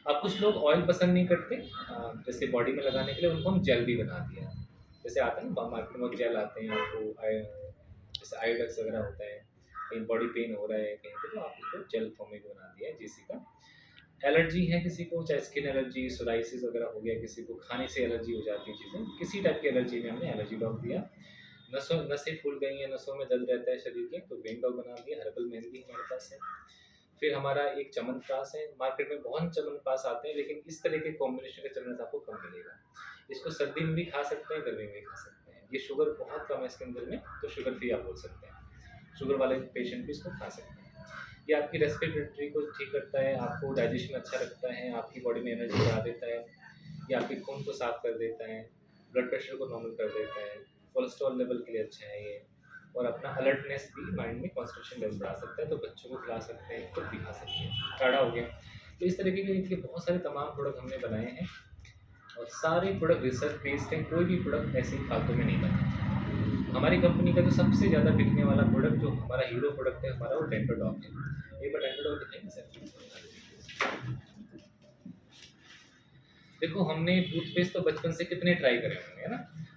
अब कुछ लोग ऑयल पसंद नहीं करते, जैसे बॉडी में लगाने के लिए, उनको हम जेल भी बना दिया। जैसे आता है ना मार्केट में जेल आते हैं आपको, जैसे आयोडेक्स वगैरह होता है, कहीं बॉडी पेन हो रहा है कहीं पे, तो आप उसको जेल फॉर्म में भी बना दिया है जीसी का। एलर्जी है किसी को, चाहे स्किन एलर्जी, सोराइसिस वगैरह हो गया, किसी को खाने से एलर्जी हो जाती है चीज़ें, किसी टाइप की एलर्जी में हमने एलर्जी डॉग दिया। नसें फूल गई हैं, नसों में दर्द रहता है शरीर के, तो वेन डॉग बना दिया। हर्बल मेहंदी हमारे पास है। फिर हमारा एक च्यवनप्राश है, मार्केट में बहुत च्यवनप्राश आते हैं, लेकिन इस तरह के कॉम्बिनेशन का च्यवनप्राश आपको कम मिलेगा। इसको सर्दी में भी खा सकते हैं, गर्मी में भी खा सकते हैं। ये शुगर बहुत कम है इसके अंदर में, तो शुगर फ्री आप बोल सकते हैं, शुगर वाले पेशेंट भी इसको खा सकते हैं। ये आपकी रेस्पिरेटरी को ठीक करता है, आपको डाइजेशन अच्छा रखता है, आपकी बॉडी में एनर्जी बढ़ा देता है, ये आपके खून को साफ कर देता है, ब्लड प्रेशर को नॉर्मल कर देता है, कोलेस्ट्रॉल लेवल के लिए अच्छा है ये, और अपना अलर्टनेस भी, माइंड में कॉन्सेंट्रेशन लेवल बढ़ा सकता है, तो बच्चों को खिला सकते हैं, खुद भी खा सकते हैं। काढ़ा हो गया, तो इस तरीके के इनके बहुत सारे तमाम प्रोडक्ट हमने बनाए हैं, और सारे प्रोडक्ट रिसर्च बेस्ड हैं, कोई भी प्रोडक्ट ऐसे ही फालतू में नहीं बना। हमारी कंपनी का जो सबसे ज़्यादा बिकने वाला प्रोडक्ट, जो हमारा हीरो प्रोडक्ट है हमारा, वो डेंटोडॉग है। एक बार डेंटोडॉग दिखाएंगे सर। देखो, हमने टूथपेस्ट तो बचपन से कितने ट्राई करे होंगे, है ना,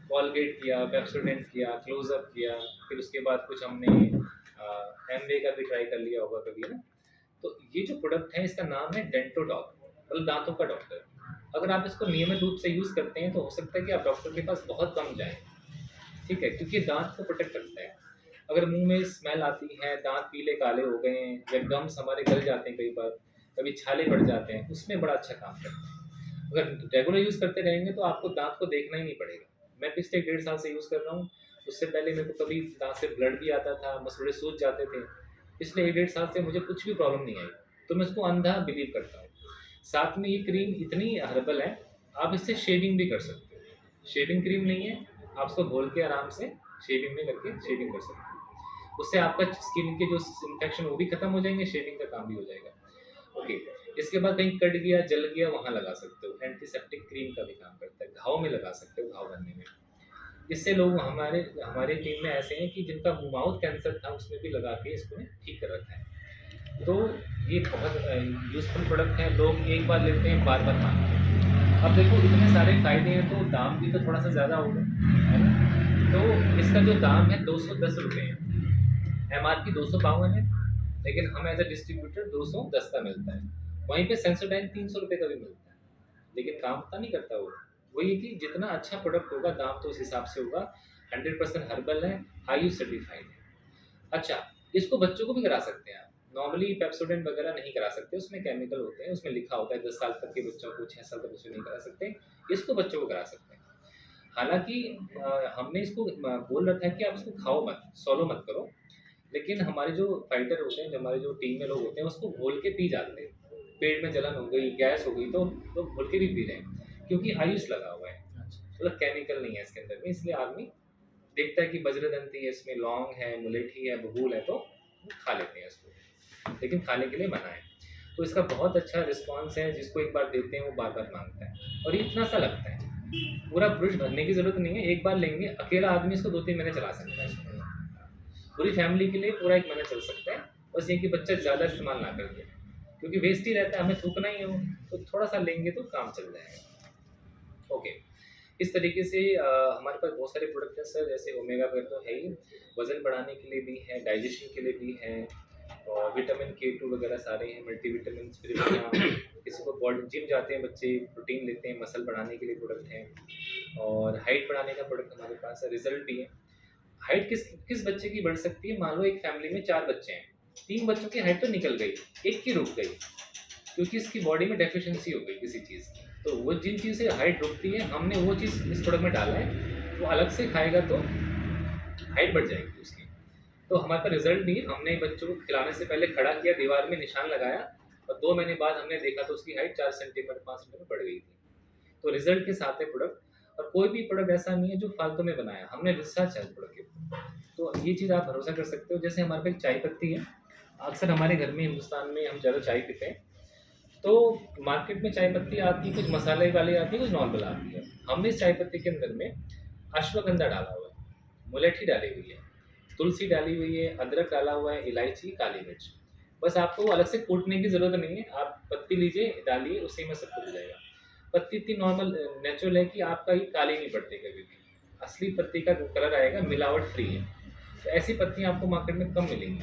कॉलगेट किया, पेप्सोडेंट किया, क्लोजअप किया, फिर उसके बाद कुछ हमने एमवे का भी ट्राई कर लिया होगा कभी, है ना। तो ये जो प्रोडक्ट है इसका नाम है डेंटोडॉग, मतलब दांतों का डॉक्टर। अगर आप इसको नियमित रूप से यूज़ करते हैं तो हो सकता है कि आप डॉक्टर के पास बहुत कम जाएँ, ठीक है, क्योंकि दांत को प्रोटेक्ट करता है। अगर मुंह में स्मेल आती है, दांत पीले काले हो गए हैं, या गम्स हमारे गल जाते हैं, कई बार कभी छाले पड़ जाते हैं, उसमें बड़ा अच्छा काम करता है। अगर रेगुलर यूज़ करते रहेंगे तो आपको दांत को देखना ही नहीं पड़ेगा। मैं पिछले 1.5 साल से यूज़ कर रहा हूँ, उससे पहले मेरे को कभी दांत से ब्लड भी आता था, मसूड़े सूज जाते थे। पिछले 1.5 साल से मुझे कुछ भी प्रॉब्लम नहीं आई, तो मैं इसको अंधा बिलीव करता हूँ। साथ में ये क्रीम इतनी हर्बल है, आप इससे शेविंग भी कर सकते हो। शेविंग क्रीम नहीं है, आप उसको घोल के आराम से शेविंग में करके शेविंग कर सकते हो। उससे आपका स्किन के जो इन्फेक्शन वो भी खत्म हो जाएंगे, शेविंग का काम भी हो जाएगा। ओके, इसके बाद कहीं कट गया, जल गया, वहाँ लगा सकते हो। एंटीसेप्टिक क्रीम का भी काम करता है, घाव में लगा सकते हो, घाव भरने में। इससे लोग हमारे हमारे टीम में ऐसे हैं कि जिनका माउथ कैंसर था उसमें भी लगा के इसको ठीक कर रखा है। तो ये बहुत यूज़फुल प्रोडक्ट है, लोग एक बार लेते हैं, बार बार मांगते हैं। अब देखो इतने सारे फ़ायदे हैं तो दाम भी तो थोड़ा सा ज़्यादा होगा, है ना? तो इसका जो दाम है 210 रुपये है, MRP 252 है, लेकिन हम एज अ डिस्ट्रीब्यूटर 210 का मिलता है। वहीं पे सेंसोडाइन 300 रुपये का भी मिलता है, लेकिन काम पता नहीं करता वो। वही कि जितना अच्छा प्रोडक्ट होगा दाम तो उस हिसाब से होगा। 100% हर्बल है, आयुष सर्टिफाइड है। अच्छा, इसको बच्चों को भी करा सकते हैं आप। नॉर्मली पेप्सोडेंट वगैरह नहीं करा सकते, उसमें केमिकल होते हैं, उसमें लिखा होता है 10 साल तक के बच्चों को, 6 साल तक बच्चों नहीं करा सकते। इसको बच्चों को करा सकते हैं। हालांकि हमने इसको बोल रखा है कि आप इसको खाओ मत, सॉलो मत करो, लेकिन हमारे जो फाइटर होते हैं, जो हमारे जो टीम में लोग होते हैं, उसको घोल के पी जाते हैं। पेट में जलन हो गई, गैस हो गई, तो लोग घोल के भी पी रहे हैं, क्योंकि आयुष लगा हुआ है, मतलब केमिकल नहीं है इसके अंदर में। इसलिए आदमी देखता है कि बज्रदंती है, इसमें लौंग है, मुलेठी है, बबूल है, तो वो खा लेते हैं इसको, लेकिन खाने के लिए मना है। तो इसका बहुत अच्छा रिस्पॉन्स है, जिसको एक बार देते हैं वो बार बार मांगता है। और ये इतना सा लगता है, पूरा ब्रुश भरने की जरूरत नहीं है, एक बार लेंगे अकेला आदमी इसको 2-3 महीने चला सकता है इसको। पूरी फैमिली के लिए पूरा 1 महीना चल सकता है। बस ये कि बच्चा ज़्यादा इस्तेमाल ना कर दे, क्योंकि वेस्ट ही रहता है, हमें थूकना ही है वो, तो थोड़ा सा लेंगे तो काम चल जाएगा। ओके, इस तरीके से हमारे पास बहुत सारे प्रोडक्ट हैं सर, जैसे ओमेगा वेयर तो है ही, वज़न बढ़ाने के लिए भी है, डाइजेशन के लिए भी है, और विटामिन K2 वगैरह सारे हैं, मल्टीविटामिन। फिर किसी को बॉडी जिम जाते हैं बच्चे, प्रोटीन लेते हैं, मसल बढ़ाने के लिए प्रोडक्ट हैं, और हाइट बढ़ाने का प्रोडक्ट हमारे पास है, रिजल्ट भी है। हाइट किस किस बच्चे की बढ़ सकती है? मान लो एक फैमिली में 4 बच्चे हैं, 3 बच्चों की हाइट तो निकल गई, एक की रुक गई, क्योंकि इसकी बॉडी में डेफिशिएंसी हो गई किसी चीज़ की। तो वो जिन चीज़ से हाइट रुकती है, हमने वो चीज़ इस प्रोडक्ट में डाला है, वो अलग से खाएगा तो हाइट बढ़ जाएगी उसकी। तो हमारे पास रिजल्ट भी, हमने बच्चों को खिलाने से पहले खड़ा किया, दीवार में निशान लगाया, और 2 महीने बाद हमने देखा तो उसकी हाइट 4 सेंटीमीटर 5 सेंटीमीटर बढ़ गई थी। तो रिजल्ट के साथ है प्रोडक्ट। और कोई भी प्रोडक्ट ऐसा नहीं है जो फालतू में बनाया, हमने रिसर्च है प्रोडक्ट के ऊपर। तो ये चीज़ आप भरोसा कर सकते हो। जैसे हमारे पास चाय पत्ती है, अक्सर हमारे घर में हिंदुस्तान में हम ज़्यादा चाय पीते हैं, तो मार्केट में चाय पत्ती आती है, कुछ मसाले वाली आती है, कुछ नॉर्मल आती है। हमने इस चाय पत्ती के अंदर में अश्वगंधा डाला हुआ है, मुलेठी डाली हुई है, तुलसी डाली हुई है, अदरक डाला हुआ है, इलायची, काली मिर्च। बस आपको अलग से कूटने की ज़रूरत नहीं है, आप पत्ती लीजिए, डालिए, उसी में सब कुछ हो जाएगा। पत्ती इतनी नॉर्मल नेचुरल है कि आपका ये काली नहीं पड़ती कभी भी, असली पत्ती का कलर आएगा, मिलावट फ्री है। तो ऐसी पत्तियाँ आपको मार्केट में कम मिलेंगी।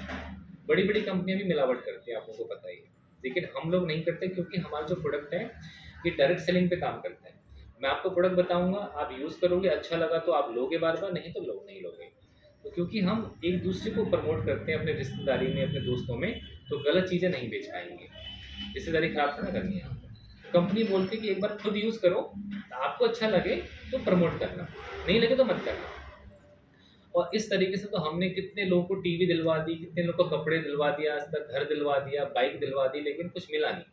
बड़ी बड़ी कंपनियाँ भी मिलावट करती हैं, आपको तो पता ही है, लेकिन हम लोग नहीं करते, क्योंकि हमारा जो प्रोडक्ट है ये डायरेक्ट सेलिंग पे काम करता है। मैं आपको प्रोडक्ट बताऊंगा, आप यूज़ करोगे, अच्छा लगा तो आप लोगे बार बार, नहीं तो लोग नहीं लोगे। तो क्योंकि हम एक दूसरे को प्रमोट करते हैं अपने रिश्तेदारी में, अपने दोस्तों में, तो गलत चीज़ें नहीं बेच पाएंगे, रिश्तेदारी खराब तो ना करनी है। कंपनी बोलती है कि एक बार खुद यूज़ करो, आपको अच्छा लगे तो प्रमोट करना, नहीं लगे तो मत करना। और इस तरीके से तो हमने कितने लोगों को टीवी दिलवा दी, कितने लोगों को कपड़े दिलवा दिया, आज तक घर दिलवा दिया, बाइक दिलवा दी, लेकिन कुछ मिला नहीं,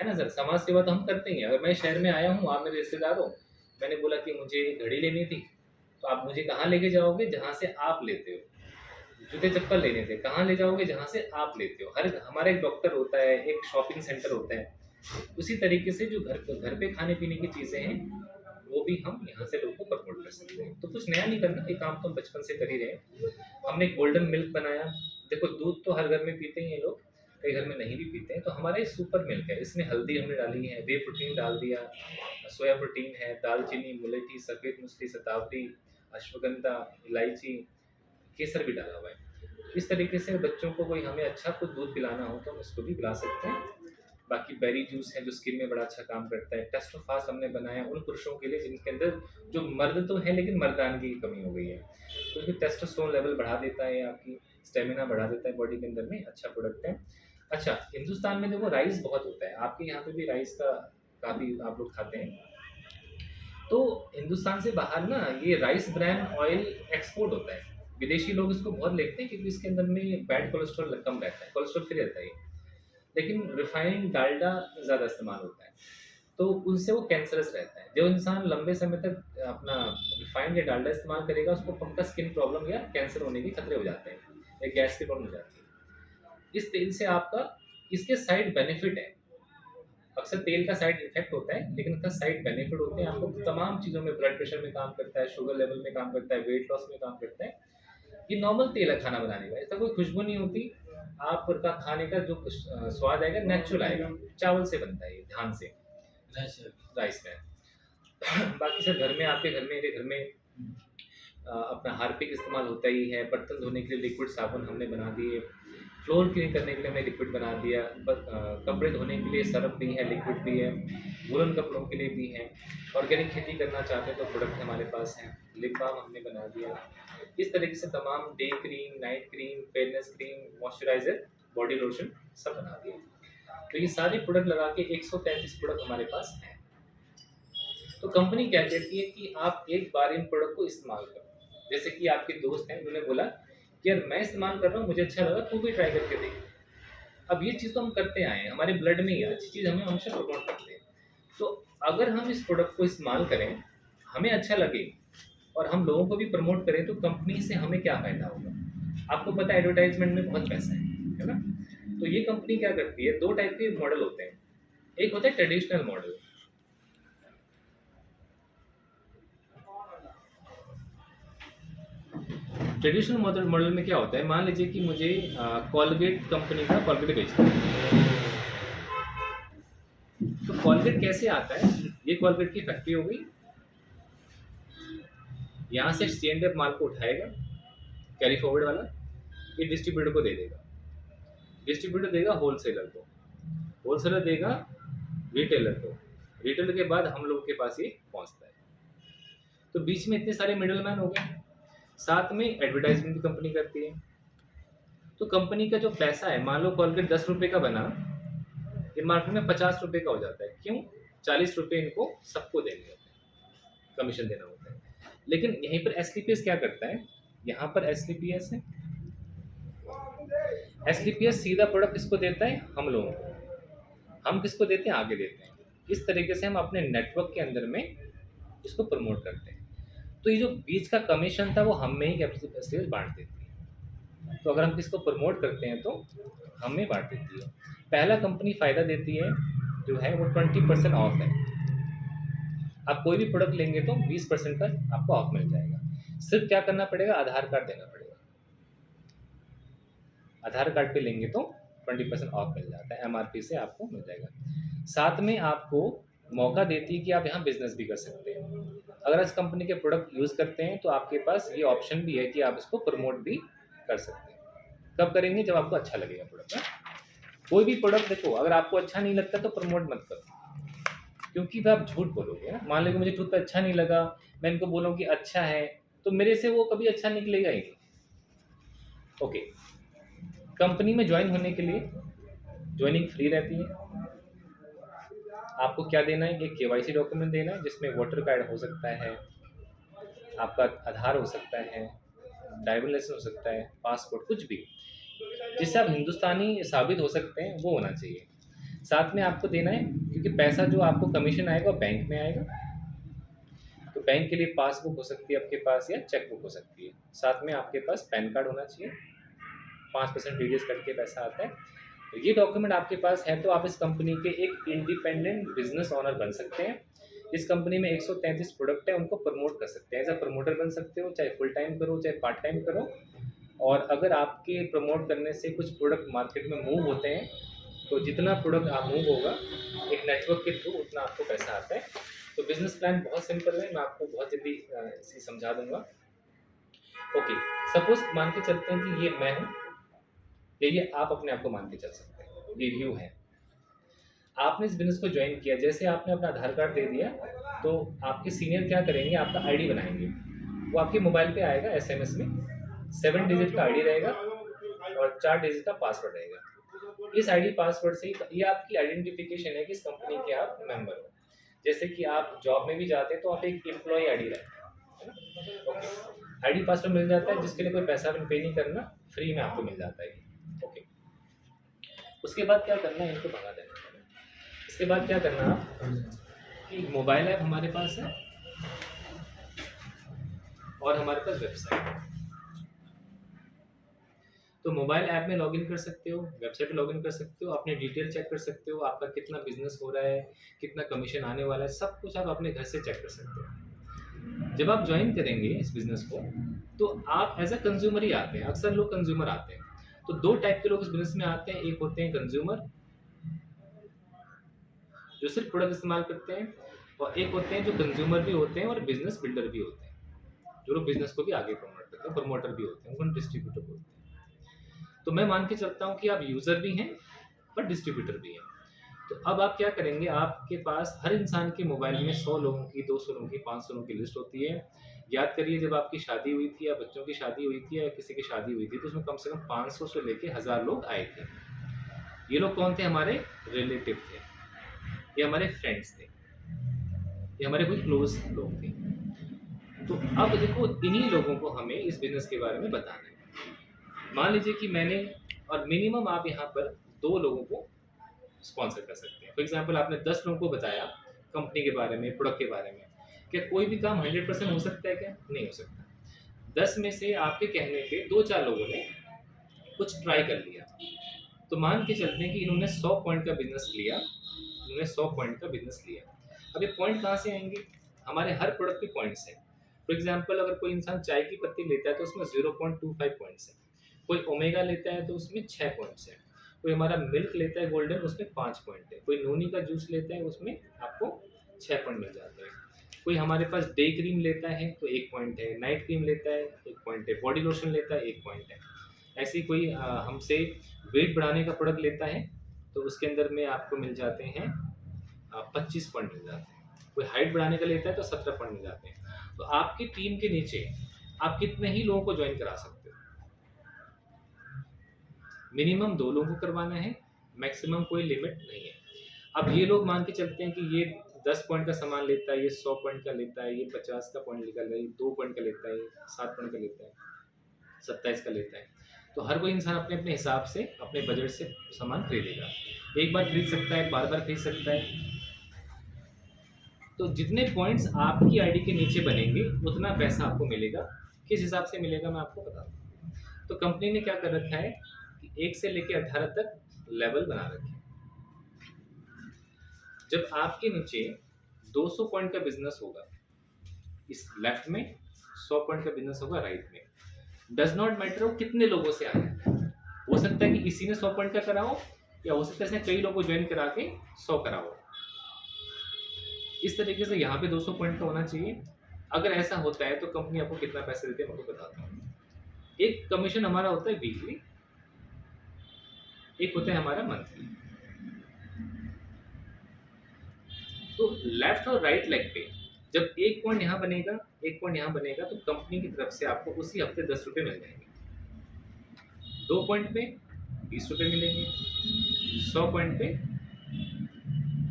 है ना सर? समाज सेवा तो हम करते ही हैं। अगर मैं शहर में आया हूँ, आप मेरे रिश्तेदार हो, मैंने बोला कि मुझे एक घड़ी लेनी थी, तो आप मुझे कहाँ लेके जाओगे? जहाँ से आप लेते हो। जूते चप्पल लेने थे, कहाँ ले जाओगे? जहाँ से आप लेते हो। हर हमारा एक डॉक्टर होता है, एक शॉपिंग सेंटर होता है, उसी तरीके से जो घर पे खाने पीने की चीज़ें हैं, वो भी हम यहाँ से लोगों को प्रमोट कर सकते हैं। तो कुछ नया नहीं करना, ये काम तो हम बचपन से कर ही रहे हैं। हमने गोल्डन मिल्क बनाया। देखो दूध तो हर घर में पीते ही हैं लोग, कई घर में नहीं भी पीते हैं, तो हमारा ये सुपर मिल्क है। इसमें हल्दी हमने डाली है, वे प्रोटीन डाल दिया, सोया प्रोटीन है, दालचीनी, मुलेठी, सफ़ेद मूसली, शतावरी, अश्वगंधा, इलायची, केसर भी डाला हुआ है। इस तरीके से बच्चों को कोई हमें अच्छा कुछ दूध पिलाना हो तो हम इसको भी पिला सकते हैं। बाकी बेरी जूस है जो स्किन में बड़ा अच्छा काम करता है। टेस्टोफास्ट हमने बनाया उन पुरुषों के लिए जिनके अंदर, जो मर्द तो है लेकिन मर्दानगी की कमी हो गई है, तो इसमें टेस्टोस्टेरोन लेवल बढ़ा देता है, आपकी स्टेमिना बढ़ा देता है बॉडी के अंदर में। अच्छा प्रोडक्ट है। अच्छा, हिंदुस्तान में देखो राइस बहुत होता है, आपके यहाँ पे भी राइस का काफ़ी आप लोग खाते हैं, तो हिंदुस्तान से बाहर ना ये राइस ब्रान ऑयल एक्सपोर्ट होता है। विदेशी लोग इसको बहुत लेते हैं, क्योंकि इसके अंदर में बैड कोलेस्ट्रॉल कम रहता है, कोलेस्ट्रॉल फ्री रहता है ये। लेकिन रिफाइंड डालडा ज़्यादा इस्तेमाल होता है, तो उनसे वो कैंसरस रहता है। जो इंसान लंबे समय तक अपना रिफाइंड या डालडा इस्तेमाल करेगा, उसको पक्का स्किन प्रॉब्लम या कैंसर होने के खतरे हो जाते हैं, या गैस की प्रॉब्लम हो जाती है। इस तेल से आपका, इसके साइड बेनिफिट है, अक्सर तेल का साइड इफेक्ट होता है, लेकिन उसका साइड बेनिफिट होते हैं। आपको तमाम चीज़ों में, ब्लड प्रेशर में काम करता है, शुगर लेवल में काम करता है, वेट लॉस में काम करता है। ये नॉर्मल तेल है खाना बनाने का, इसका कोई खुशबू नहीं होती। आपका खाने का जो स्वाद आएगा नेचुरल आएगा। चावल से बनता है ये, धान से, राइस में। बाकी सर घर में, आपके घर में, मेरे घर में अपना हार्पिक इस्तेमाल होता ही है। बर्तन धोने के लिए लिक्विड साबुन हमने बना दिए, फ्लोर क्लीन करने के लिए हमने लिक्विड बना दिया, कपड़े धोने के लिए सर्फ भी है, लिक्विड भी है, वुलन कपड़ों के लिए भी है। ऑर्गेनिक खेती करना चाहते हैं तो प्रोडक्ट हमारे पास हैं। लिप बाम हमने बना दिया। इस तरीके से तमाम day cream, night cream, fairness cream, moisturiser, body lotion सब बना दिए। तो ये सारे प्रोडक्ट लगा के 133 प्रोडक्ट हमारे पास हैं। तो कंपनी क्या कहती है कि आप एक बार इन प्रोडक्ट को इस्तेमाल करो। जैसे कि आपके दोस्त हैं, उन्होंने बोला कि यार मैं इस्तेमाल कर रहा हूँ, मुझे अच्छा लगा, तू भी ट्राई करके देख। अब ये चीज़ तो हम करते आए हैं, हमारे ब्लड में ही है, अच्छी चीज़ हमें हमेशा प्रमोट करते हैं। तो अगर हम इस प्रोडक्ट को इस्तेमाल करें, हमें अच्छा लगे और हम लोगों को भी प्रमोट करें, तो कंपनी से हमें क्या फ़ायदा होगा। आपको पता है एडवर्टाइजमेंट में बहुत पैसा है ना। तो ये कंपनी क्या करती है, दो टाइप के मॉडल होते हैं। एक होता है ट्रेडिशनल मॉडल। ट्रेडिशनल मॉडल में क्या होता है, मान लीजिए कि मुझे कॉलगेट कंपनी का कॉलगेट बेचना है। तो कॉलगेट कैसे आता है, ये कॉलगेट की फैक्ट्री हो गई, यहाँ से स्टैंड अप माल को उठाएगा, कैरी फॉरवर्ड वाला, ये डिस्ट्रीब्यूटर को दे देगा, डिस्ट्रीब्यूटर देगा होलसेलर को, होलसेलर देगा रिटेलर को, रिटेलर के बाद हम लोगों के पास ये पहुँचता है। तो बीच में इतने सारे मिडल मैन हो गए। साथ में एडवर्टाइजमेंट भी कंपनी करती है। तो कंपनी का जो पैसा है, मान लो कॉलगेट 10 रुपये का बना, ये मार्केट में 50 रुपये का हो जाता है। क्यों? 40 रुपये इनको सबको देने होते हैं, कमीशन देना होता है। लेकिन यहीं पर एसलीपीएस क्या करता है, यहाँ पर एसलीपीएस है, एसलीपीएस सीधा प्रोडक्ट किसको देता है, हम लोगों को। हम किसको देते हैं, आगे देते हैं। इस तरीके से हम अपने नेटवर्क के अंदर में इसको प्रमोट करते हैं। तो ये जो बीच का कमीशन था वो हम में ही कैपिटल बांट देती है। तो अगर हम किसको प्रमोट करते हैं तो हमें बांट देती है। पहला कंपनी फ़ायदा देती है जो है वो 20% ऑफ है। आप कोई भी प्रोडक्ट लेंगे तो 20% का आपको ऑफ मिल जाएगा। सिर्फ क्या करना पड़ेगा, आधार कार्ड देना पड़ेगा। आधार कार्ड पे लेंगे तो 20% ऑफ मिल जाता है, एमआरपी से आपको मिल जाएगा। साथ में आपको मौका देती है कि आप यहाँ बिजनेस भी कर सकते हैं। अगर इस कंपनी के प्रोडक्ट यूज़ करते हैं तो आपके पास ये ऑप्शन भी है कि आप इसको प्रमोट भी कर सकते हैं। कब करेंगे, जब आपको अच्छा लगेगा प्रोडक्ट। कोई भी प्रोडक्ट देखो, अगर आपको अच्छा नहीं लगता तो प्रमोट मत करो, क्योंकि फिर आप झूठ बोलोगे ना। मान लीजिए मुझे टूथपेस्ट अच्छा नहीं लगा, मैं इनको बोलूँ कि अच्छा है, तो मेरे से वो कभी अच्छा निकलेगा ही नहीं। ओके, कंपनी में ज्वाइन होने के लिए ज्वाइनिंग फ्री रहती है। आपको क्या देना है, एक केवाईसी डॉक्यूमेंट देना है, जिसमें वोटर कार्ड हो सकता है, आपका आधार हो सकता है, ड्राइविंग लाइसेंस हो सकता है, पासपोर्ट, कुछ भी जिससे आप हिंदुस्तानी साबित हो सकते हैं, वो होना चाहिए। साथ में आपको देना है, क्योंकि पैसा जो आपको कमीशन आएगा बैंक में आएगा। तो बैंक के लिए पासबुक हो सकती है आपके पास, या चेक बुक हो सकती है। साथ में आपके पास पैन कार्ड होना चाहिए, 5% टीडीएस कट के पैसा आता है। तो ये डॉक्यूमेंट आपके पास है तो आप इस कंपनी के एक इंडिपेंडेंट बिजनेस ऑनर बन सकते हैं। इस कंपनी में 133 प्रोडक्ट है, उनको प्रमोट कर सकते हैं। एज अ प्रमोटर बन सकते हो, चाहे फुल टाइम करो चाहे पार्ट टाइम करो। और अगर आपके प्रमोट करने से कुछ प्रोडक्ट मार्केट में मूव होते हैं, तो जितना प्रोडक्ट आप मूव होगा एक नेटवर्क के थ्रू, उतना आपको पैसा आता है। तो बिजनेस प्लान बहुत सिंपल है, मैं आपको बहुत जल्दी इसे समझा दूंगा। ओके, सपोज मान के चलते हैं कि ये मैं हूँ, ये आप अपने आप को मान के चल सकते हैं, ये व्यू है। आपने इस बिजनेस को ज्वाइन किया, जैसे आपने अपना आधार कार्ड दे दिया, तो आपके सीनियर क्या करेंगे, आपका आईडी बनाएंगे। वो आपके मोबाइल पे आएगा एसएमएस में, 7 डिजिट का आईडी रहेगा और 4 डिजिट का पासवर्ड रहेगा। इस आईडी पासवर्ड से ये आपकी आइडेंटिफिकेशन है कि इस कंपनी के आप मेंबर हो। जैसे कि आप जॉब में भी जाते हैं तो आप एक एम्प्लॉय आईडी रहता है ना। ओके, आईडी पासवर्ड मिल जाता है, जिसके लिए कोई पैसा पे नहीं करना, फ्री में आपको मिल जाता है। ओके, उसके बाद क्या करना है, इनको भगा देना। इसके बाद क्या करना आप, कि मोबाइल ऐप हमारे पास है और हमारे पास वेबसाइट है। तो मोबाइल ऐप में लॉगिन कर सकते हो, वेबसाइट पे लॉगिन कर सकते हो, अपने डिटेल चेक कर सकते हो, आपका कितना बिजनेस हो रहा है, कितना कमीशन आने वाला है, सब कुछ आप अपने घर से चेक कर सकते हो। जब आप ज्वाइन करेंगे इस बिजनेस को, तो आप एज अ कंज्यूमर ही आते हैं, अक्सर लोग कंज्यूमर आते हैं। तो दो टाइप के लोग इस बिजनेस में आते हैं, एक होते हैं कंज्यूमर जो सिर्फ प्रोडक्ट इस्तेमाल करते हैं, और एक होते हैं जो कंज्यूमर भी होते हैं और बिजनेस बिल्डर भी होते हैं, जो लोग बिजनेस को भी आगे प्रमोट करते हैं, प्रमोटर भी होते हैं, उनको डिस्ट्रीब्यूटर बोलते हैं। तो मैं मान के चलता हूँ कि आप यूजर भी हैं पर डिस्ट्रीब्यूटर भी हैं। तो अब आप क्या करेंगे, आपके पास हर इंसान के मोबाइल में 100 लोगों की, 200 लोगों की, 500 लोगों की लिस्ट होती है। याद करिए जब आपकी शादी हुई थी या बच्चों की शादी हुई थी या किसी की शादी हुई थी, तो उसमें कम से कम 500 से लेके 1000 लोग आए थे। ये लोग कौन थे? हमारे रिलेटिव थे, ये हमारे फ्रेंड्स थे, ये हमारे कोई क्लोज लोग थे। तो अब देखो इन्हीं लोगों को हमें इस बिजनेस के बारे में बताना है। मान लीजिए कि मैंने, और मिनिमम आप यहाँ पर 2 लोगों को स्पॉन्सर कर सकते हैं। फॉर एग्जाम्पल आपने 10 लोगों को बताया कंपनी के बारे में, प्रोडक्ट के बारे में, क्या कोई भी काम 100% हो सकता है? क्या नहीं हो सकता। 10 में से आपके कहने पे 2-4 लोगों ने कुछ ट्राई कर लिया, तो मान के चलते हैं कि इन्होंने 100 पॉइंट का बिजनेस लिया, इन्होंने 100 पॉइंट का बिजनेस लिया। अब ये पॉइंट कहाँ से आएंगे? हमारे हर प्रोडक्ट के पॉइंट्स हैं। फॉर एग्जाम्पल अगर कोई इंसान चाय की पत्ती लेता है तो उसमें 0.25 पॉइंट्स है, कोई ओमेगा लेता है तो उसमें 6 पॉइंट्स है, कोई हमारा मिल्क लेता है गोल्डन, उसमें 5 पॉइंट है, कोई नोनी का जूस लेता है उसमें आपको 6 पॉइंट मिल जाते हैं, कोई हमारे पास डे क्रीम लेता है तो 1 पॉइंट है, नाइट क्रीम लेता है 1 पॉइंट है, बॉडी लोशन लेता है 1 पॉइंट है। ऐसे ही कोई हमसे वेट बढ़ाने का प्रोडक्ट लेता है तो उसके अंदर में आपको मिल जाते हैं 25 पॉइंट मिल जाते हैं, कोई हाइट बढ़ाने का लेता है तो 17 पॉइंट मिल जाते हैं। तो आपकी टीम के नीचे आप कितने ही लोगों को ज्वाइन करा सकते हो? मिनिमम 2 लोगों को करवाना है, मैक्सिमम कोई लिमिट नहीं है। अब ये लोग मान के चलते हैं कि ये 10 पॉइंट का सामान लेता है, ये 100 पॉइंट का लेता है, ये 50 का पॉइंट निकल रहा है, ये 2 पॉइंट का लेता है, 7 पॉइंट का लेता है, 27 का लेता है। तो हर कोई इंसान अपने अपने हिसाब से अपने बजट से सामान खरीदेगा, एक बार खरीद सकता है, बार बार खरीद सकता है। तो जितने पॉइंट्स आपकी आईडी के नीचे बनेंगे उतना पैसा आपको मिलेगा। किस हिसाब से मिलेगा मैं आपको बता दूँ। तो कंपनी ने क्या कर रखा है कि 1 से लेकर 18 तक लेवल बना रखे हैं। जब आपके नीचे 200 पॉइंट का बिजनेस होगा इस लेफ्ट में, 100 पॉइंट का बिजनेस होगा राइट में, डज नॉट मैटर वो कितने लोगों से आए। हो सकता है कि इसी ने 100 पॉइंट का कराओ, या हो सकता है इसने कई लोगों को ज्वाइन करा के 100 कराओ। इस तरीके से यहाँ पे 200 पॉइंट का होना चाहिए। अगर ऐसा होता है तो कंपनी आपको कितना पैसे देती है मैं आपको बताता हूँ। एक कमीशन हमारा होता है वीकली, एक होता है हमारा मंथली। तो लेफ्ट और राइट लेग पे जब 1 पॉइंट यहाँ बनेगा, 1 पॉइंट यहाँ बनेगा, तो कंपनी की तरफ से आपको उसी हफ्ते 10 रुपये मिल जाएंगे। 2 पॉइंट पे 20 रुपये मिलेंगे, 100 पॉइंट पे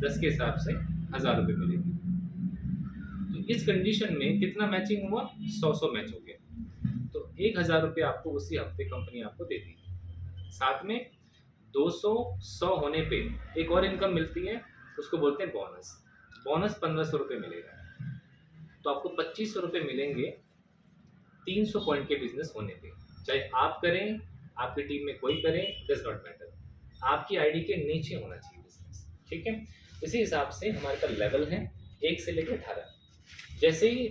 10 के हिसाब से 1000 रुपये मिलेंगे। तो इस कंडीशन में कितना मैचिंग हुआ? 100 मैच हो गया। तो 1000 रुपये आपको उसी हफ्ते कंपनी आपको दे दी। साथ में 200 100 होने पे एक और इनकम मिलती है, उसको बोलते हैं बोनस। बोनस 1500 रुपये मिलेगा। तो आपको 2500 रुपये मिलेंगे 300 पॉइंट के बिजनेस होने पे। चाहे आप करें, आपकी टीम में कोई करे, डज नॉट मैटर, आपकी आईडी के नीचे होना चाहिए बिजनेस। ठीक है, इसी हिसाब से हमारे पास लेवल है 1 से लेकर 18। जैसे ही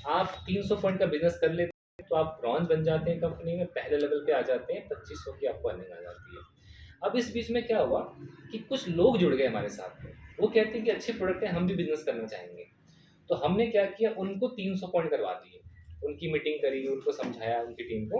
आप 300 पॉइंट का बिजनेस कर लेते हैं तो आप ब्रॉन्ज बन जाते हैं, कंपनी में पहले लेवल पे आ जाते हैं, 2500 की आपको अर्निंग आ जाती है। अब इस बीच में क्या हुआ कि कुछ लोग जुड़ गए हमारे साथ में, वो कहते हैं कि अच्छे प्रोडक्ट है, हम भी बिजनेस करना चाहेंगे। तो हमने क्या किया, उनको 300 पॉइंट करवा दिए, उनकी मीटिंग करी, उनको समझाया, उनकी टीम को